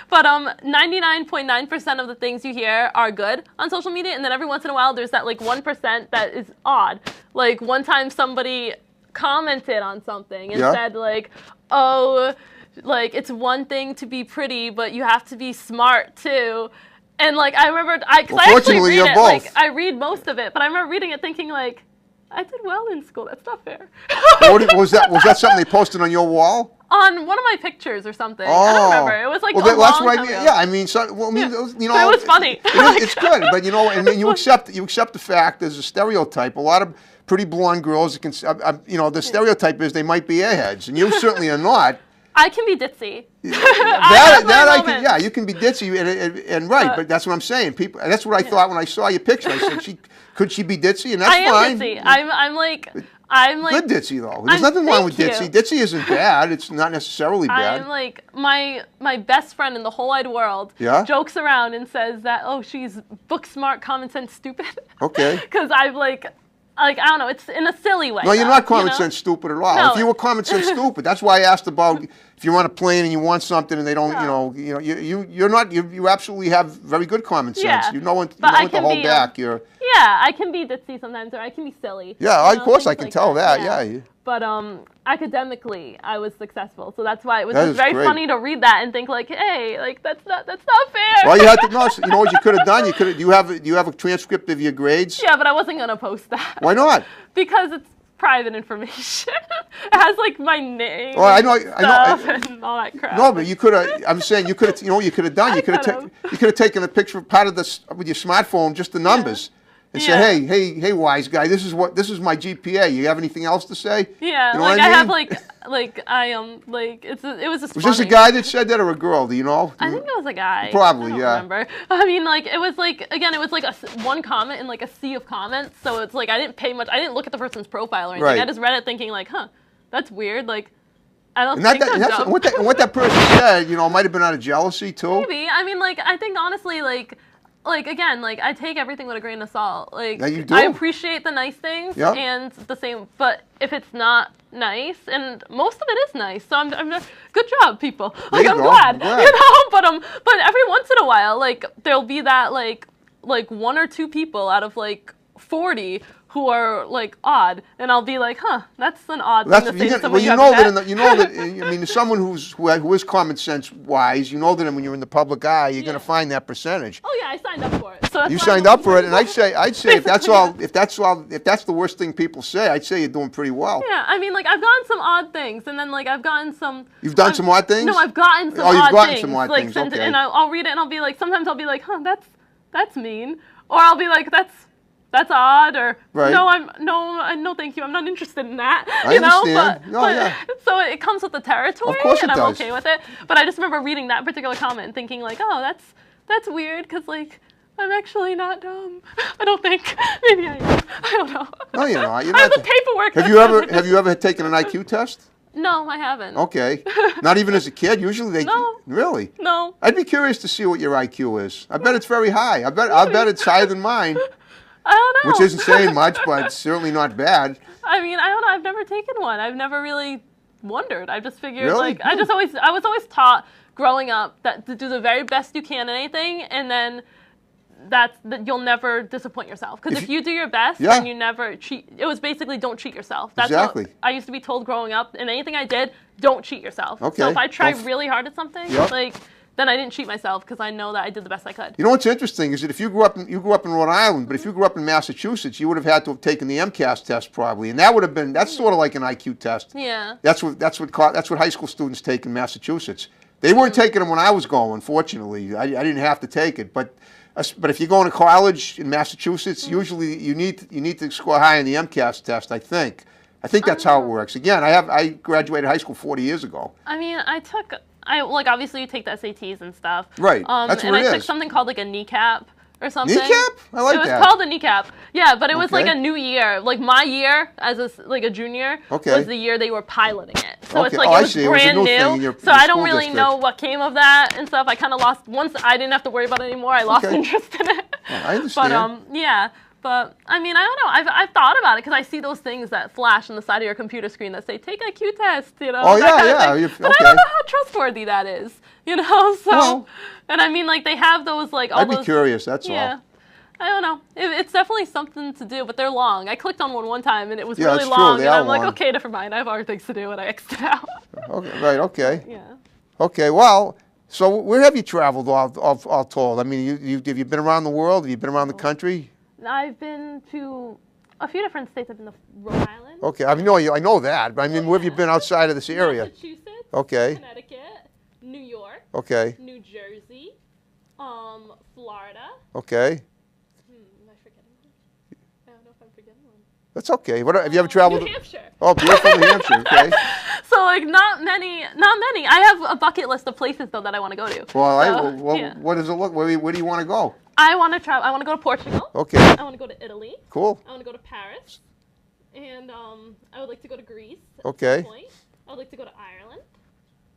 But 99.9% of the things you hear are good on social media, and then every once in a while there's that 1% that is odd. Like one time somebody commented on something and said it's one thing to be pretty, but you have to be smart too. And I remember I actually read it. Both. I read most of it, but I remember reading it thinking I did well in school. That's not fair. Was that something they posted on your wall? On one of my pictures or something. I don't remember. It was that's what I mean. Yeah, I mean, it was funny. It's good, but and you accept the fact there's a stereotype. A lot of pretty blonde girls, the stereotype is they might be airheads, and you certainly are not. I can be ditzy. You can be ditzy and right, but that's what I'm saying. People, that's what I thought when I saw your picture. I said, could she be ditzy? And that's fine. I am ditzy. I'm good ditzy though. There's nothing wrong with ditzy. Ditzy isn't bad. It's not necessarily bad. I'm my best friend in the whole wide world. Jokes around and says that she's book smart, common sense, stupid. Okay. Because I don't know, it's in a silly way. No, you're not common sense stupid at all. No. If you were common sense stupid, that's why I asked about if you're on a plane and you want something and they don't, you absolutely have very good common sense. Yeah. You know when to hold back. I can be ditzy sometimes, or I can be silly. Yeah, of course I can tell that. Yeah. But academically, I was successful, so that's why it was just very funny to read that and think hey, that's not fair. Well, you had to know. You know what you could have done? You have a transcript of your grades? Yeah, but I wasn't gonna post that. Why not? Because it's private information. It has my name. Well, I know, and all that crap. No, but you could have. I'm saying you could have. You know what you could have done? You could have taken a picture of part of this with your smartphone, just the numbers. and say, hey, wise guy, this is my GPA. You have anything else to say? Yeah, you know like what I mean? have like it was just. Was this a guy that said that or a girl? Do you know? I think it was a guy. Probably, I don't remember. I mean, like it was like again, it was like one comment in like a sea of comments. So it's like I didn't pay much. I didn't look at the person's profile or anything. Right. I just read it thinking like, huh, that's weird. Like I don't and think that's dumb. what that person said, might have been out of jealousy too. Maybe. I mean, like I think honestly, like again, like I take everything with a grain of salt. Like yeah, you do. I appreciate the nice things and the same, but if it's not nice, and most of it is nice, so I'm good job, people. Like I'm glad, but every once in a while, like there'll be that like one or two people out of like 40 who are like odd, and I'll be like, huh, that's an odd thing to say to someone I mean, someone who is common sense wise, that when you're in the public eye, you're going to find that percentage. Oh yeah, I signed up for it. So you signed up for it, and I'd say if that's the worst thing people say, I'd say you're doing pretty well. Yeah, I mean, like I've gotten some odd things, and then like I've gotten some. You've done some odd things? No, I've gotten some odd things. Some odd like, things. Okay. And I'll read it, and I'll be like, sometimes I'll be like, huh, that's mean, or I'll be like, that's odd, or no, thank you, I'm not interested in that. I understand. So it comes with the territory, of course and it I'm does. okay with it. But I just remember reading that particular comment and thinking like, oh, that's weird, because like I'm actually not dumb. I don't think. Maybe I am. I don't know. No, you're not. I have the paperwork. Have you ever taken an IQ test? No, I haven't. Okay. Not even as a kid? Usually they... No. Really? No. I'd be curious to see what your IQ is. I bet it's very high. I bet it's higher than mine. I don't know. Which isn't saying much, but it's certainly not bad. I mean, I don't know. I've never taken one. I've never really wondered. I just figured, really? I was always taught growing up that to do the very best you can in anything, and then that you'll never disappoint yourself. Because if you do your best, then you never cheat. It was basically don't cheat yourself. That's exactly. What I used to be told growing up. In anything I did, don't cheat yourself. Okay. So if I tried really hard at something, then I didn't cheat myself because I know that I did the best I could. You know what's interesting is that if you grew up in Rhode Island, but if you grew up in Massachusetts, you would have had to have taken the MCAS test probably, and that's sort of like an IQ test. Yeah. That's what high school students take in Massachusetts. They weren't taking them when I was going. Fortunately, I didn't have to take it, but if you're going to college in Massachusetts, usually you need to score high on the MCAS test. I think that's how it works. Again, I graduated high school 40 years ago. I mean, obviously you take the SATs and stuff. Right. That's what it is. I took something called like a kneecap or something. Kneecap? I like that. It was called a kneecap. Yeah, but it was like a new year. Like my year as a junior was the year they were piloting it. So it's like it was brand new. So I don't really know what came of that and stuff. I kind of lost once I didn't have to worry about it anymore. I lost interest in it. Well, I understand. But But I mean, I don't know. I've thought about it because I see those things that flash on the side of your computer screen that say "take IQ test," Oh yeah. But I don't know how trustworthy that is, So, and I mean, like they have those like all I'd those. be curious. That's all. Yeah. I don't know. It's definitely something to do, but they're long. I clicked on one time, and it was really that's long. True. And I'm long. like, okay, never mind. I have other things to do, and I exited out. Okay. Right. Okay. Yeah. Okay. Well, so where have you traveled all told? I mean, have you been around the world? Have you been around the country? I've been to a few different states. I've been to Rhode Island. Okay. I know that, but I mean, where have you been outside of this area? Massachusetts. Okay. Connecticut. New York. Okay. New Jersey. Florida. Okay. Am I forgetting one? I don't know if I'm forgetting one. That's okay. Have you ever traveled? New Hampshire. Oh, beautiful New Hampshire. Okay. So like not many. I have a bucket list of places though that I want to go to. Well, yeah. What does it look? Where do you want to go? I want to travel. I want to go to Portugal. Okay. I want to go to Italy. Cool. I want to go to Paris, and I would like to go to Greece. Okay. At some point. I would like to go to Ireland.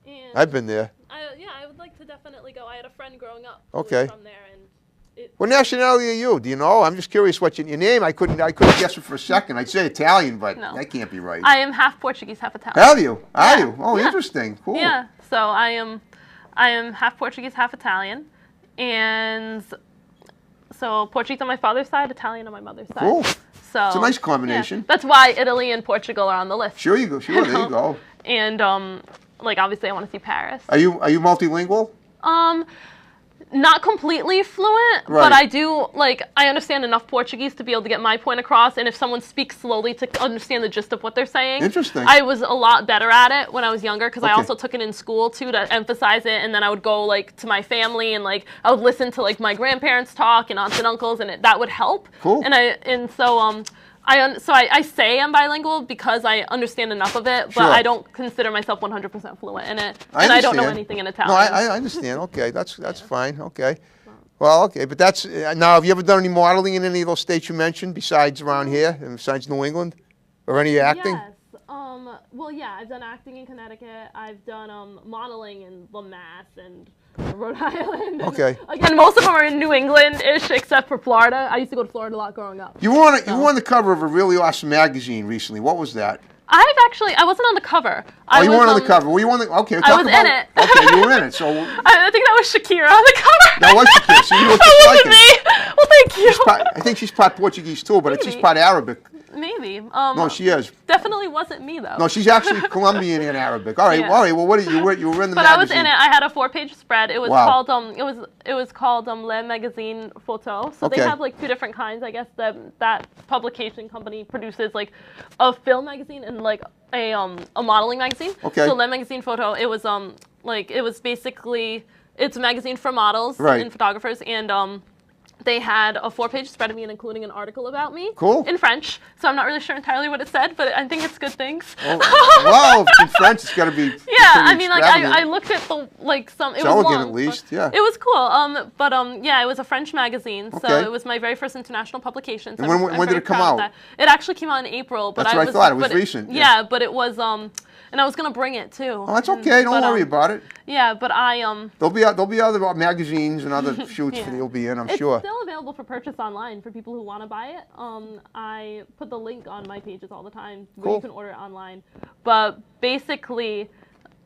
And I've been there. I would like to definitely go. I had a friend growing up who was from there, and what nationality are you? Do you know? I'm just curious what your name. I couldn't guess it for a second. I'd say Italian, but that can't be right. I am half Portuguese, half Italian. Are you? Are you? Oh, interesting. Cool. Yeah. So I am half Portuguese, half Italian, and so Portuguese on my father's side, Italian on my mother's side. Cool. So it's a nice combination. Yeah. That's why Italy and Portugal are on the list. Sure you go. Sure, there you go. And like obviously I want to see Paris. Are you multilingual? Not completely fluent, but I do, like, I understand enough Portuguese to be able to get my point across, and if someone speaks slowly to understand the gist of what they're saying. Interesting. I was a lot better at it when I was younger, because I also took it in school, too, to emphasize it, and then I would go, like, to my family, and, like, I would listen to, like, my grandparents talk, and aunts and uncles, and that would help. Cool. And so I say I'm bilingual because I understand enough of it, but I don't consider myself 100% fluent in it, and I don't know anything in Italian. No, I understand. Okay, that's fine. Okay, well, okay, but that's now. Have you ever done any modeling in any of those states you mentioned besides around here, and besides New England, or any acting? Yes. Well, yeah, I've done acting in Connecticut. I've done modeling in Mass and Rhode Island. Okay. Again, most of them are in New England-ish, except for Florida. I used to go to Florida a lot growing up. You were on the cover of a really awesome magazine recently. What was that? I wasn't on the cover. You weren't on the cover. Were you on the? Okay, I was in it. Okay, you were in it. So I think that was Shakira on the cover. That was Shakira. So you look just like her. Me. Well, thank you. I think she's part Portuguese too, but she's part Arabic. Maybe. No, she is. Definitely wasn't me though. No, she's actually Colombian and Arabic. All right, all right. Well, what you were in the magazine? But I was in it. I had a 4-page spread. It was called it was called Le Magazine Photo. So they have like 2 different kinds. I guess that publication company produces like a film magazine and like a modeling magazine. Okay. So Le Magazine Photo. It was basically it's a magazine for models and photographers, and they had a 4-page spread of me and including an article about me. Cool. In French. So I'm not really sure entirely what it said, but I think it's good things. Well, if it's in French, it's got to be. Yeah, I mean, like I looked at the some. It was long, at least, yeah. It was cool. Yeah, it was a French magazine, so it was my very first international publication. So and when did it come out? It actually came out in April, but that's what I thought. It was recent. Yeah, but it was and I was gonna bring it too. Oh, that's okay. Don't worry about it. Yeah, but There'll be other magazines and other shoots that you'll be in. I'm sure. It's still available for purchase online for people who want to buy it. I put the link on my pages all the time where you can order it online. But basically,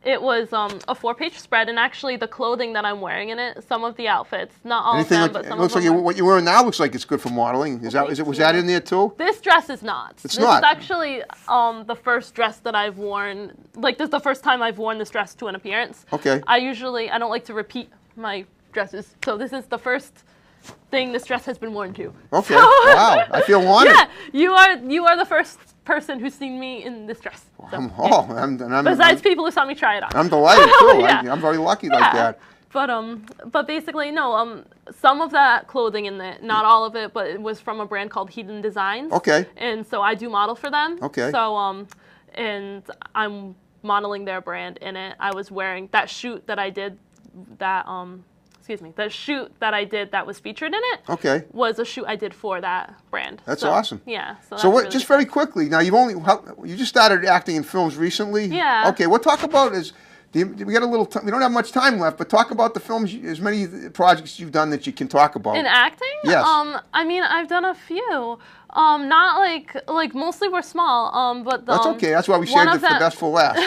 it was a 4-page spread, and actually the clothing that I'm wearing in it, some of the outfits, not all of them, but some of them. It looks like what you're wearing now looks like it's good for modeling. Was that in there too? This dress is not. It's not. This is actually the first dress that I've worn. Like, this is the first time I've worn this dress to an appearance. Okay. I don't like to repeat my dresses, so this is the first thing this dress has been worn to. Okay. Wow. I feel honored. Yeah, you are the first person who's seen me in this dress. So, besides people who saw me try it on. I'm delighted too. I'm very lucky like that. But basically, no. Some of that clothing in it, not all of it, but it was from a brand called Hidden Designs. Okay. And so I do model for them. Okay. So and I'm modeling their brand in it. I was wearing that shoot that I did. The shoot that I did that was featured in it was a shoot I did for that brand. That's awesome. Yeah. So what, really just very quickly, now you just started acting in films recently? Yeah. Okay, we'll talk about we got a little time, we don't have much time left, but talk about the films, as many projects you've done that you can talk about. In acting? Yes. I mean, I've done a few. Not like mostly were small. But that's okay. That's why we saved it for best for last.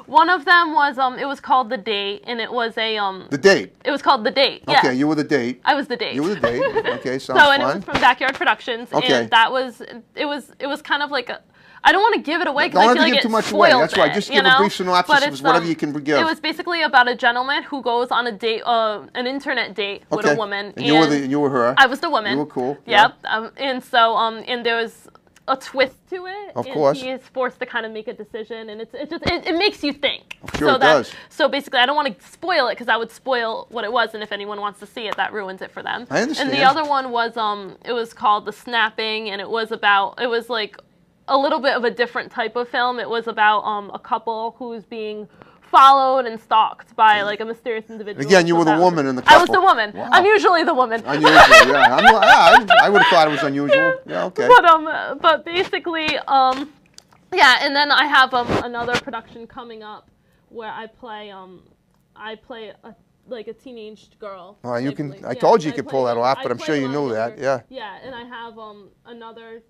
One of them was it was called The Date, and it was a The Date. It was called The Date. Yeah. Okay, you were the date. I was the date. You were the date. Okay, sounds fun. fun. And it was from Backyard Productions, and that was it was kind of like a. I don't want to give it away because I feel like it spoils too much away. That's why. Just give a brief synopsis of whatever you can give. It was basically about a gentleman who goes on a date, an internet date with a woman. And you were her. I was the woman. You were cool. Yep. Yeah. And so and there was a twist to it. Of course. He is forced to kind of make a decision, and it makes you think. Sure, it does. So basically, I don't want to spoil it because I would spoil what it was, and if anyone wants to see it, that ruins it for them. I understand. And the other one was it was called The Snapping, and it was like a little bit of a different type of film. It was about a couple who's being followed and stalked by like a mysterious individual. Again, you were the woman in the couple. I was the woman. Wow. I'm usually the woman. Unusual, yeah. I would have thought it was unusual. Yeah, okay. But basically, yeah. And then I have another production coming up where I play a teenage girl. Oh, you can. I told you could pull that off, but I'm sure you knew that. Yeah. Yeah, and I have another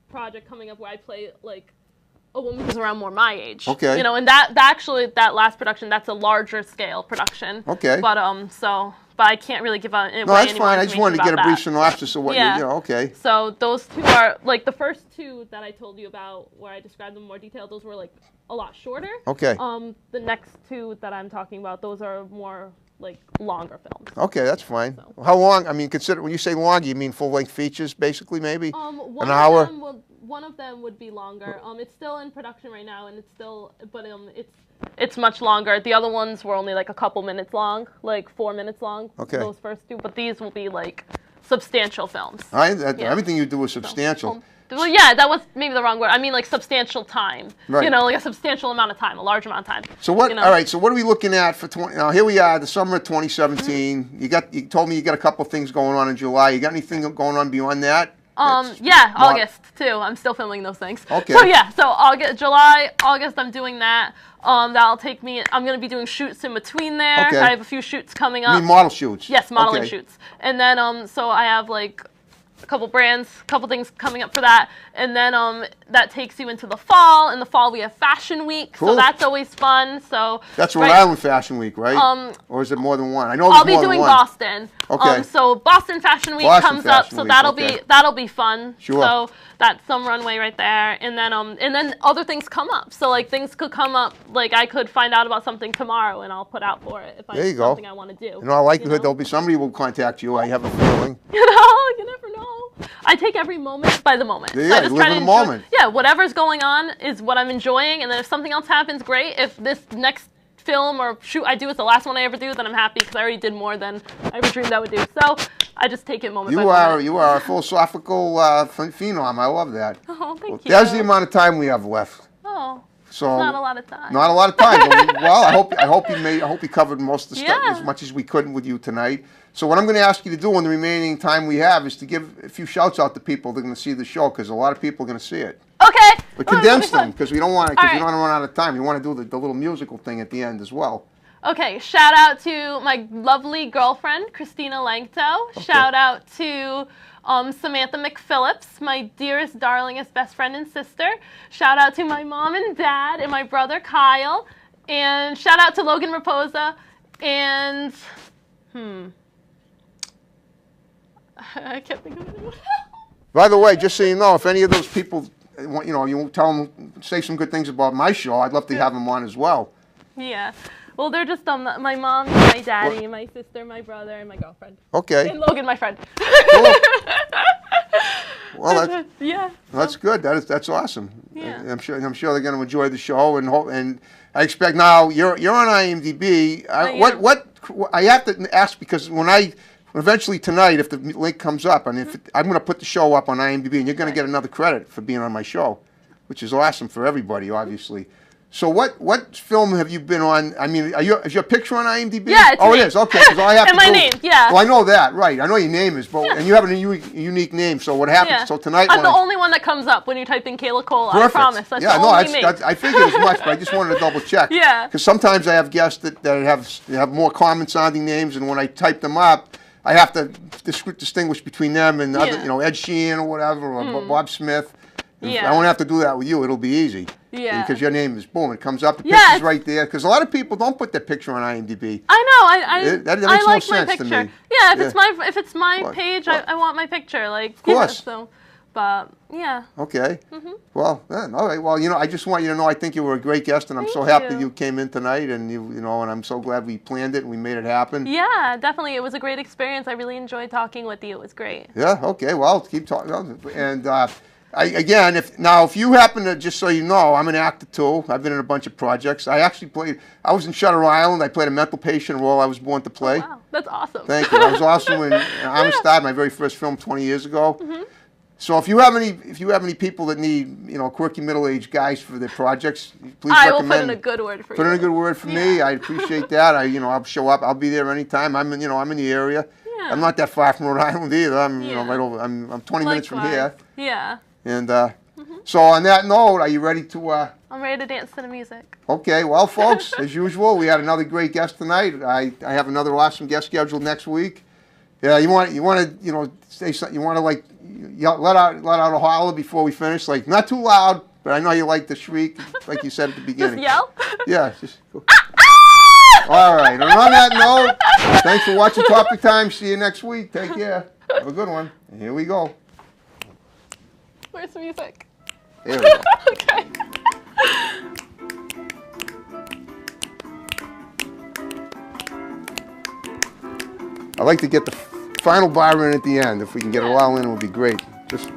project coming up where I play like a woman who's around more my age. Okay. You know, and that last production, that's a larger scale production. Okay. But I can't really give out. No, that's fine. I just wanted to get a brief synopsis of what you know. Okay. So those two are like the first two that I told you about, where I described them in more detail. Those were like a lot shorter. Okay. The next two that I'm talking about, those are more like longer films. Okay, that's fine. So. How long? I mean, consider when you say long, you mean full-length features, basically, maybe? An hour. One of them would be longer. It's still in production right now, and it's much longer. The other ones were only like a couple minutes long, like 4 minutes long. Okay. Those first two, but these will be like substantial films. Everything you do is substantial. Well, yeah, that was maybe the wrong word. I mean, like substantial time. Right. You know, like a substantial amount of time, a large amount of time. So what? You know? All right. So what are we looking at for now? Here we are, the summer of 2017. You told me you got a couple of things going on in July. You got anything going on beyond that? Yeah, August too. I'm still filming those things. Okay. So yeah, so July, August, I'm doing that. That'll take me. I'm gonna be doing shoots in between there. Okay. I have a few shoots coming up. You mean model shoots? Yes, modeling shoots. And then so I have like a couple brands, a couple things coming up for that. And then that takes you into the fall. In the fall we have Fashion Week, so that's always fun. So that's Rhode Island Fashion Week, right? Or is it more than one? I know I'll be doing Boston. Okay. So Boston Fashion Week comes up, so that'll be fun. Sure. So that's some runway right there, and then other things come up. So like things could come up, like I could find out about something tomorrow, and I'll put out for it if I have something I want to do. In all likelihood, there'll be somebody who will contact you. I have a feeling. You never know. I take every moment by the moment. Yeah, I just live in the moment. Yeah, whatever's going on is what I'm enjoying, and then if something else happens, great. If this next film or shoot I do is the last one I ever do, then I'm happy because I already did more than I ever dreamed I would do. So I just take it moment by moment. You are a philosophical phenom. I love that. Oh, thank you. That's the amount of time we have left. Oh. So not a lot of time. Not a lot of time. Well, I hope you covered most of the stuff as much as we could with you tonight. So what I'm going to ask you to do in the remaining time we have is to give a few shouts out to people that are going to see the show, because a lot of people are going to see it. Okay. But condense them, because we don't want to run out of time. We want to do the little musical thing at the end as well. Okay. Shout out to my lovely girlfriend Christina Langto. Okay. Shout out to Samantha McPhillips, my dearest, darlingest best friend and sister. Shout out to my mom and dad and my brother Kyle. And shout out to Logan Raposa. And I can't think of anyone. By the way, just so you know, if any of those people, you tell them, say some good things about my show, I'd love to have them on as well. Yeah. Well, they're just my mom, my daddy, my sister, my brother, and my girlfriend. Okay. And Logan, my friend. Cool. Well, that's good. That's awesome. Yeah. I'm sure they're going to enjoy the show, and I expect now you're on IMDb. What I have to ask, because eventually tonight, if the link comes up, and I'm going to put the show up on IMDb, and you're going to get another credit for being on my show, which is awesome for everybody, obviously. So what film have you been on? I mean, is your picture on IMDb? Yeah, it's me. It is. Okay, because all I have and my name, yeah. Well, I know that, right? I know your name is, and you have a unique name. So what happens? Yeah. So tonight, I'm the only one that comes up when you type in Kayla Kohla. Perfect. I promise. That's the only me. I figured as much, but I just wanted to double check. Yeah. Because sometimes I have guests that have more common sounding names, and when I type them up, I have to distinguish between them and other, Ed Sheeran or whatever, or Bob Smith. I won't have to do that with you. It'll be easy. Yeah. Because your name is, boom, it comes up. The picture's right there. Because a lot of people don't put their picture on IMDb. I know. That makes I like no sense my picture. to me. Yeah, if it's my page, I want my picture. Like, of course. But yeah. Okay. Well, all right. Well, I just want you to know I think you were a great guest, and I'm so happy you came in tonight, and and I'm so glad we planned it and we made it happen. Yeah, definitely. It was a great experience. I really enjoyed talking with you. It was great. Yeah. Okay. Well, keep talking. And if you happen to, just so you know, I'm an actor too. I've been in a bunch of projects. I was in Shutter Island. I played a mental patient role I was born to play. Oh, wow, that's awesome. Thank you. I was also in Amistad, my very first film 20 years ago. So if you have any people that need, quirky middle-aged guys for their projects, please recommend. I will put in a good word for you. Put in a good word for me. I appreciate that. I'll show up. I'll be there anytime. I'm in the area. Yeah. I'm not that far from Rhode Island either. I'm right over. I'm 20 minutes from here. Yeah. And so on that note, are you ready to? I'm ready to dance to the music. Okay, well, folks, as usual, we had another great guest tonight. I have another awesome guest scheduled next week. Yeah, you want to say something. You want to let out a holler before we finish, like not too loud, but I know you like the shriek, like you said at the beginning. Just yell. Yeah, just go. All right, and on that note, thanks for watching Topic Time. See you next week. Take care. Have a good one. And here we go. Where's the music? There we go. Okay. I like to get the final bar in at the end. If we can get it all in, it would be great. Just.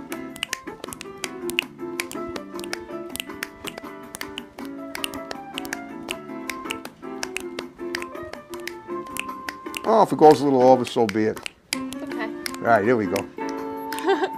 Oh, if it goes a little over, so be it. Okay. All right, here we go.